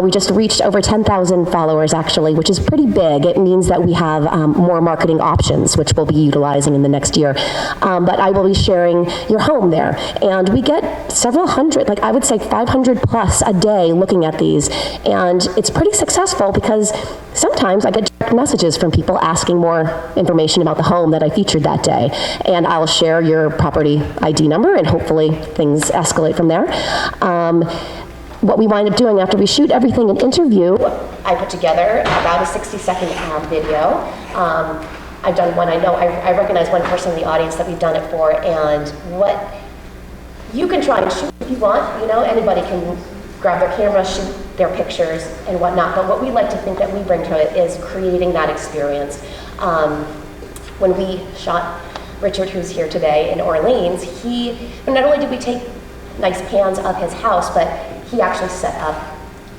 We just reached over 10,000 followers actually, which is pretty big. It means that we have more marketing options, which we'll be utilizing in the next year. But I will be sharing your home there. And we get several hundred, like I would say 500 plus a day looking at these. And it's pretty successful because sometimes I get direct messages from people asking more information about the home that I featured that day. And I'll share your property ID number and hopefully things escalate from there. What we wind up doing after we shoot everything and interview, I put together about a 60-second video. I've done one, I recognize one person in the audience that we've done it for, and what you can try and shoot if you want, you know, anybody can grab their camera, shoot their pictures and whatnot, but what we like to think that we bring to it is creating that experience. When we shot Richard, who's here today in Orleans, not only did we take nice pans of his house, but he actually set up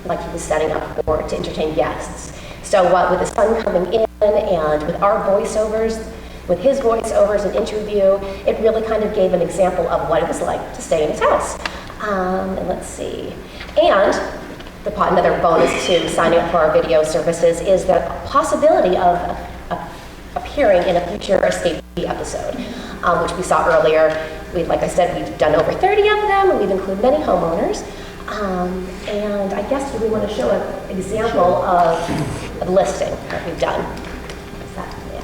like he was setting up to entertain guests. So with the sun coming in and with our voiceovers, with his voiceovers and interview, it really kind of gave an example of what it was like to stay in his house. And let's see. And another bonus to signing up for our video services is the possibility of appearing in a future Escape TV episode, which we saw earlier. Like I said, we've done over 30 of them, and we've included many homeowners. And I guess we want to show an example of a listing that we've done. Is that, yeah.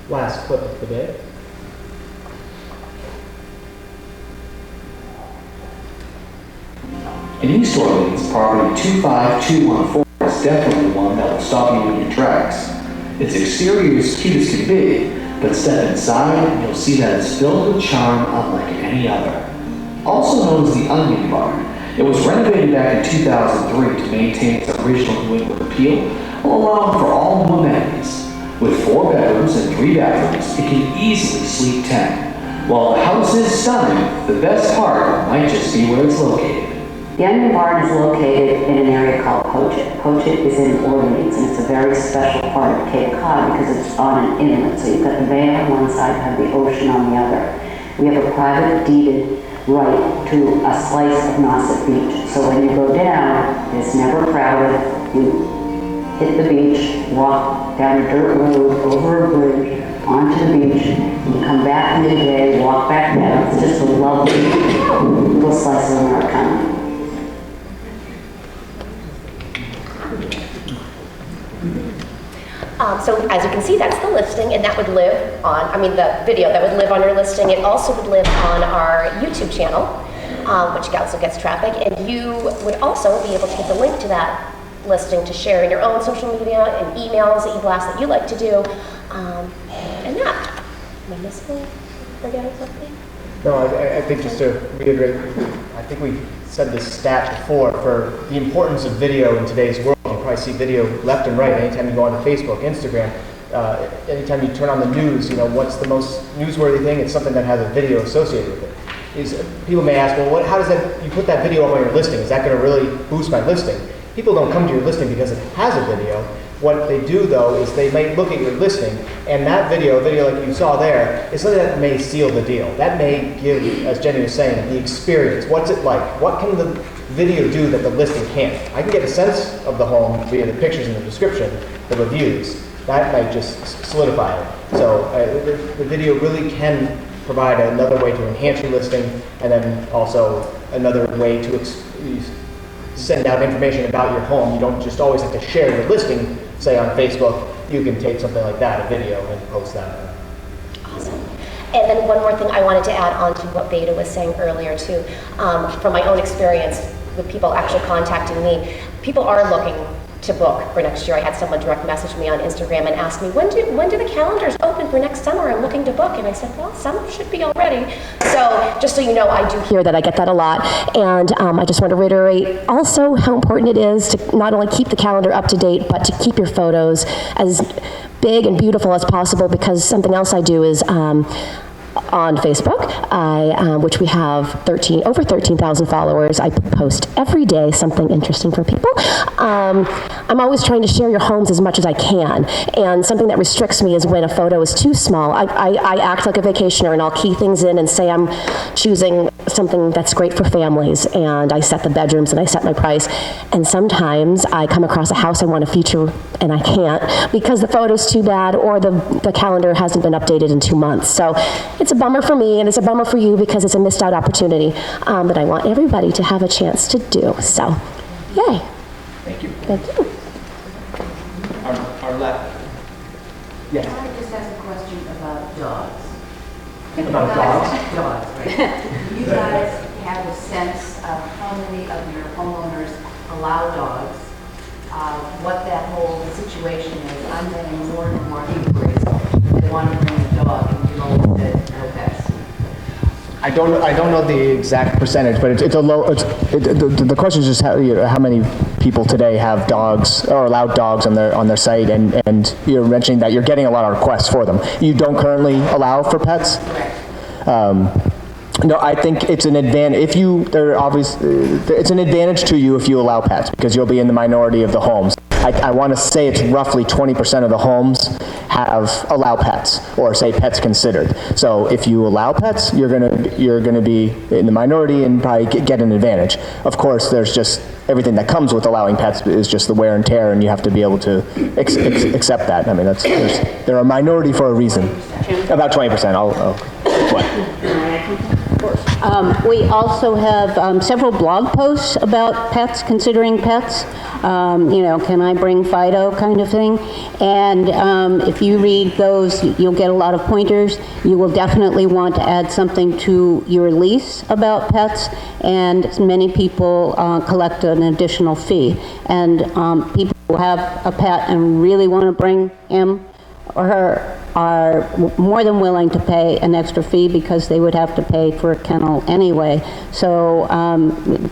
Last clip of the day. In East Orleans, property 25214 is definitely one that will stop you in your tracks. Its exterior is cute as can be, but step inside and you'll see that it's filled with charm unlike any other. Also known as the Onion Barn, it was renovated back in 2003 to maintain its original New England appeal while allowing for all new amenities. With 4 bedrooms and 3 bathrooms, it can easily sleep 10. While the house is stunning, the best part might just be where it's located. The Onion Barn is located in an area called Pochit. Pochit is in Orleans, and it's a very special part of Cape Cod because it's on an inlet. So you've got the bay on one side, you have the ocean on the other. We have a private deeded right to a slice of Nauset Beach. So when you go down, it's never crowded. You hit the beach, walk down a dirt road, over a bridge, onto the beach, and you come back midday, walk back down. It's just a lovely little slice of Americana. So as you can see, that's the listing, and that would live on, the video that would live on your listing. It also would live on our YouTube channel, which also gets traffic, and you would also be able to get the link to that listing to share in your own social media and emails that you blast that you like to do. And yeah, am I missing, forgetting something? No, I think just to reiterate, I think we said this stat before, for the importance of video in today's world. You probably see video left and right anytime you go onto Facebook, Instagram, anytime you turn on the news, what's the most newsworthy thing? It's something that has a video associated with it. People may ask, well, how does that, you put that video up on your listing, is that going to really boost my listing? People don't come to your listing because it has a video. What they do, though, is they may look at your listing, and that video like you saw there, is something that may seal the deal. That may give, as Jenny was saying, the experience. What's it like? What can the video do that the listing can't? I can get a sense of the home via the pictures and the description, the reviews. That might just solidify it. So the video really can provide another way to enhance your listing, and then also another way to send out information about your home. You don't just always have to share your listing, say on Facebook. You can take something like that, a video, and post that. Awesome. And then one more thing I wanted to add on to what Beta was saying earlier too. From my own experience with people actually contacting me, people are looking to book for next year. I had someone direct message me on Instagram and ask me, when do the calendars open for next summer? I'm looking to book. And I said, well, summer should be already. So just so you know, I do hear that. I get that a lot. And I just want to reiterate also how important it is to not only keep the calendar up to date, but to keep your photos as big and beautiful as possible, because something else I do is on Facebook, which we have over 13,000 followers. I post every day something interesting for people. I'm always trying to share your homes as much as I can, and something that restricts me is when a photo is too small. I act like a vacationer, and I'll key things in and say I'm choosing something that's great for families, and I set the bedrooms and I set my price, and sometimes I come across a house I want to feature and I can't because the photo's too bad or the calendar hasn't been updated in 2 months. So it's a bummer for me, and it's a bummer for you because it's a missed out opportunity that I want everybody to have a chance to do. So, yay. Thank you. Thank you. Our left. Yes. Can I just ask a question about dogs? About dogs? Dogs, right. Do you guys have a sense of how many of your homeowners allow dogs? What that whole situation is? I'm getting more and more inquiries. They want to bring a dog, and you always said no pets. I don't know the exact percentage, but it's a low. The question is just how many people today have dogs or allowed dogs on their site, and you're mentioning that you're getting a lot of requests for them. You don't currently allow for pets? Correct. No, I think it's an advantage it's an advantage to you if you allow pets, because you'll be in the minority of the homes. I want to say it's roughly 20% of the homes allow pets, or say pets considered. So if you allow pets, you're gonna be in the minority and probably get an advantage. Of course, there's just everything that comes with allowing pets is just the wear and tear, and you have to be able to accept that. I mean, they're a minority for a reason. About 20%. We also have several blog posts about pets, considering pets. Can I bring Fido kind of thing. And if you read those, you'll get a lot of pointers. You will definitely want to add something to your lease about pets, and many people collect an additional fee. And people who have a pet and really want to bring him or her are more than willing to pay an extra fee because they would have to pay for a kennel anyway. So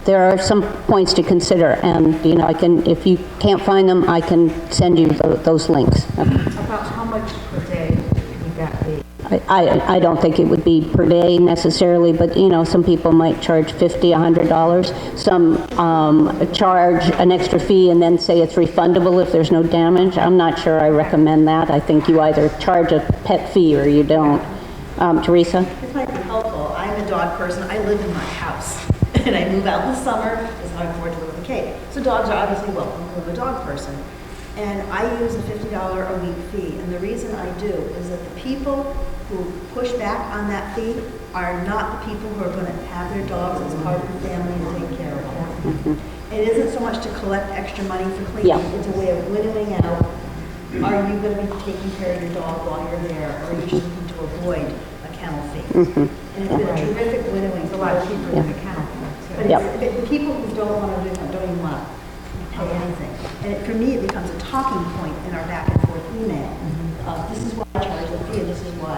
there are some points to consider, and if you can't find them, I can send you those links. About how much per day would that be? I don't think it would be per day necessarily, but some people might charge $50, $100. Some charge an extra fee and then say it's refundable if there's no damage. I'm not sure I recommend that. I think you either charge a pet fee or you don't. Teresa? This might be helpful. I'm a dog person. I live in my house, and I move out in the summer because I can afford to live in the Cape. So dogs are obviously welcome because I'm a dog person. And I use a $50 a week fee. And the reason I do is that the people who push back on that fee are not the people who are going to have their dogs as part of the family and take care of them. Mm-hmm. It isn't so much to collect extra money for cleaning. Yeah. It's a way of winnowing out, are you going to be taking care of your dog while you're there, or are you just looking to avoid a kennel fee? Mm-hmm. And it's been a terrific winnowing. It's a lot cheaper than a kennel fee. But the people who don't want to do that don't even want to pay anything. And for me, it becomes a talking point in our back and forth email. This is why I charge the fee, and this is why.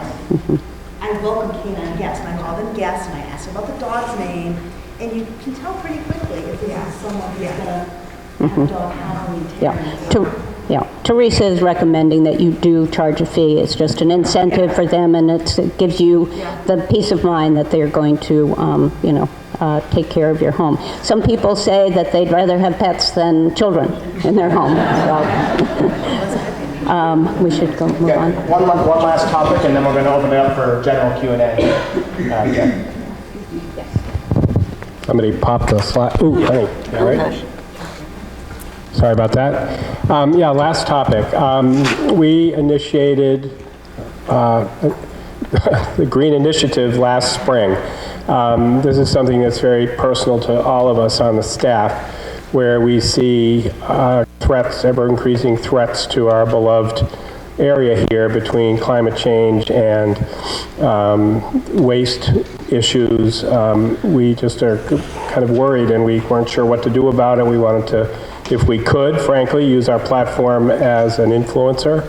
I welcome canine guests, and I call them guests, and I ask them about the dog's name, and you can tell pretty quickly if this is someone who's going to have a dog howling and tearing. Yeah, Teresa is recommending that you do charge a fee. It's just an incentive for them, and it gives you the peace of mind that they're going to, take care of your home. Some people say that they'd rather have pets than children in their home. So, we should go move on. One last topic, and then we're going to open it up for general Q&A. Somebody popped the slide. Ooh, honey. All right. Sorry about that. Last topic. We initiated the Green Initiative last spring. This is something that's very personal to all of us on the staff, where we see threats, ever-increasing threats to our beloved area here between climate change and waste issues. We just are kind of worried, and we weren't sure what to do about it. We wanted to, if we could, frankly, use our platform as an influencer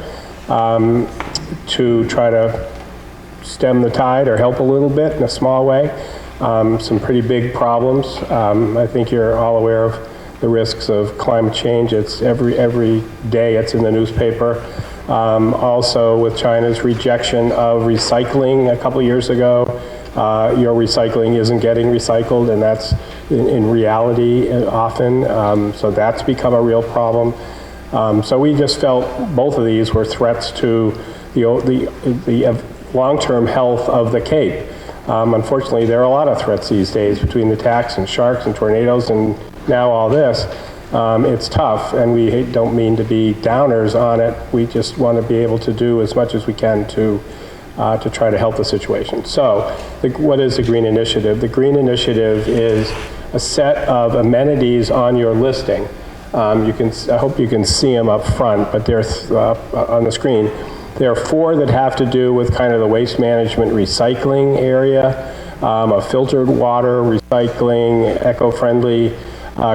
to try to stem the tide or help a little bit in a small way. Some pretty big problems. I think you're all aware of the risks of climate change. It's every day it's in the newspaper. Also with China's rejection of recycling a couple years ago, your recycling isn't getting recycled, and that's in reality often. So that's become a real problem. So we just felt both of these were threats to the long-term health of the Cape. Unfortunately, there are a lot of threats these days between the attacks and sharks and tornadoes and now all this. It's tough, and we don't mean to be downers on it. We just want to be able to do as much as we can to try to help the situation. So what is the Green Initiative? The Green Initiative is a set of amenities on your listing. I hope you can see them up front, but they're on the screen. There are 4 that have to do with kind of the waste management recycling area, of filtered water, recycling, eco-friendly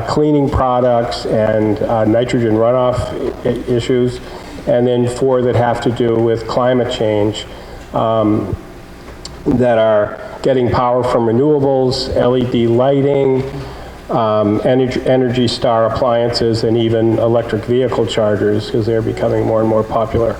cleaning products, and nitrogen runoff issues, and then 4 that have to do with climate change, that are getting power from renewables, LED lighting, Energy Star appliances, and even electric vehicle chargers, because they're becoming more and more popular.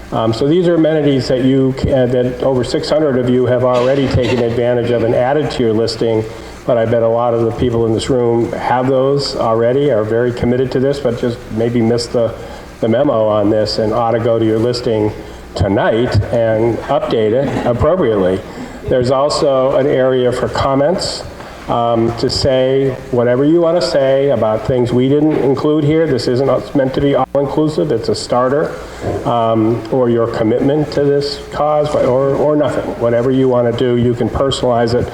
So these are amenities that that over 600 of you have already taken advantage of and added to your listing, but I bet a lot of the people in this room have those already, are very committed to this, but just maybe missed the memo on this and ought to go to your listing tonight and update it appropriately. There's also an area for comments, to say whatever you want to say about things we didn't include here. This isn't meant to be all-inclusive. It's a starter, or your commitment to this cause, or nothing. Whatever you want to do, you can personalize it.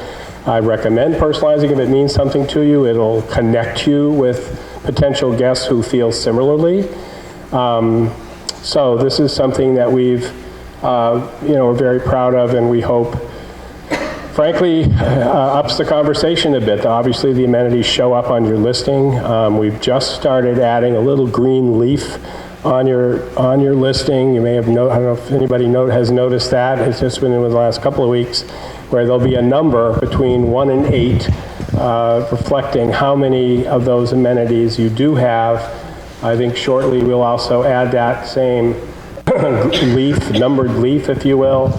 I recommend personalizing if it means something to you. It'll connect you with potential guests who feel similarly. So this is something that we're very proud of, and we hope frankly, ups the conversation a bit. Obviously, the amenities show up on your listing. We've just started adding a little green leaf on your listing. You may have I don't know if anybody has noticed that. It's just been in the last couple of weeks, where there'll be a number between 1 and 8, reflecting how many of those amenities you do have. I think shortly we'll also add that same numbered leaf, if you will,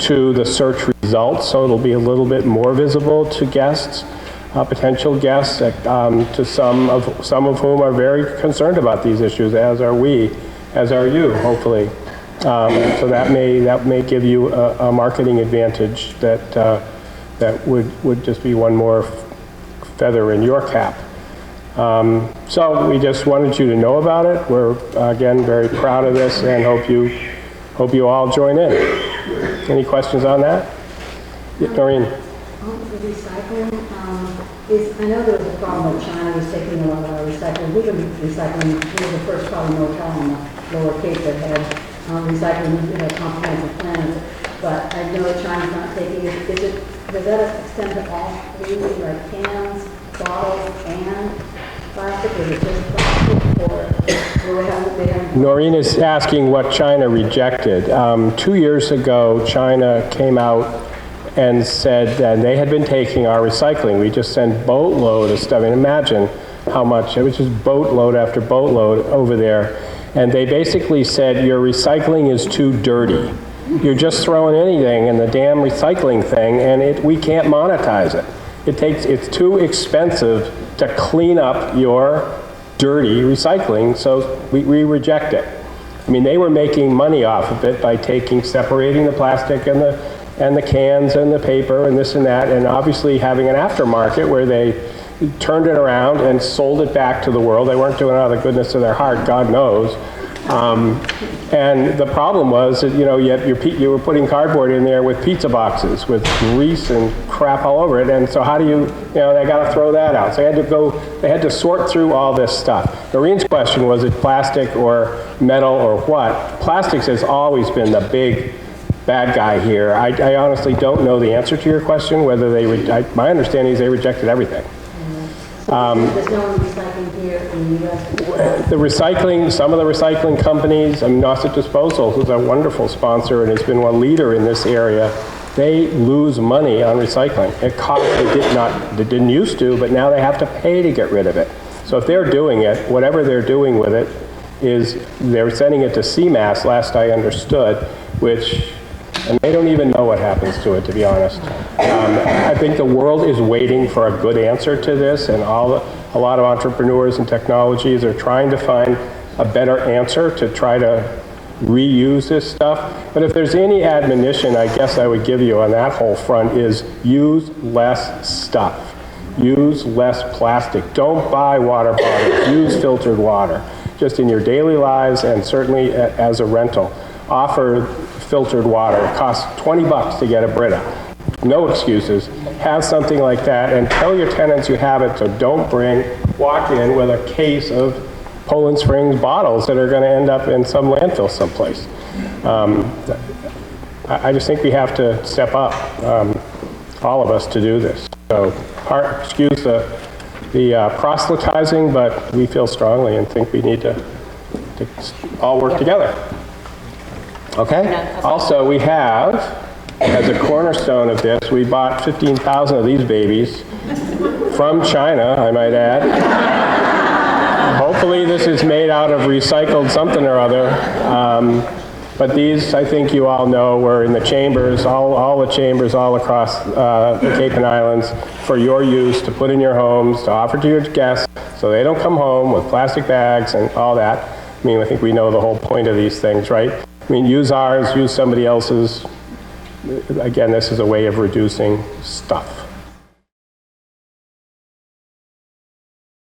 to the search results, so it'll be a little bit more visible to guests, potential guests, to some of whom are very concerned about these issues, as are you, hopefully. So that may give you a marketing advantage that would just be one more feather in your cap. So we just wanted you to know about it. We're, again, very proud of this, and hope you all join in. Any questions on that? Noreen? The recycling, I know there was a problem with China was taking a lot of our recycling. We've been recycling, we were the first probably motel on the Lower Cape that had recycling comprehensive plans, but I know that China's not taking it. Does that extend to all 3, like cans, bottles, and plastic, or is it just plastic, or? So they haven't. Noreen is asking what China rejected. 2 years ago, China came out and said that they had been taking our recycling. We just sent boatload of stuff. I mean, imagine how much. It was just boatload after boatload over there. And they basically said, your recycling is too dirty. You're just throwing anything in the damn recycling thing, and we can't monetize it. It's too expensive to clean up your dirty recycling, so we reject it. I mean, they were making money off of it by separating the plastic and the cans and the paper and this and that, and obviously having an aftermarket where they turned it around and sold it back to the world. They weren't doing it out of the goodness of their heart, God knows. And the problem was that, you were putting cardboard in there with pizza boxes with grease and crap all over it, and so how do they got to throw that out. So they had to sort through all this stuff. Noreen's question was, it plastic or metal or what? Plastics has always been the big bad guy here. I honestly don't know the answer to your question, whether my understanding is they rejected everything. There's no recycling here in the U.S.? Some of the recycling companies, Nauset Disposal, who's a wonderful sponsor and has been one leader in this area, they lose money on recycling. They didn't used to, but now they have to pay to get rid of it. So if they're doing it, whatever they're doing with it is they're sending it to CMAS, last I understood, and they don't even know what happens to it, to be honest. I think the world is waiting for a good answer to this, and a lot of entrepreneurs and technologies are trying to find a better answer to try to reuse this stuff. But if there's any admonition I guess I would give you on that whole front is use less stuff. Use less plastic. Don't buy water bottles. Use filtered water, just in your daily lives and certainly as a rental. Offer filtered water. It costs $20 to get a Brita. No excuses. Have something like that and tell your tenants you have it, so don't walk in with a case of Poland Springs bottles that are going to end up in some landfill someplace. I just think we have to step up, all of us, to do this. So excuse the proselytizing, but we feel strongly and think we need to all work together. Okay? Also, we have, as a cornerstone of this, we bought 15,000 of these babies from China, I might add. Hopefully this is made out of recycled something or other. But these, I think you all know, were in the chambers, all the chambers all across the Cape and Islands for your use, to put in your homes, to offer to your guests, so they don't come home with plastic bags and all that. I mean, I think we know the whole point of these things, right? I mean, use ours, use somebody else's. Again, this is a way of reducing stuff.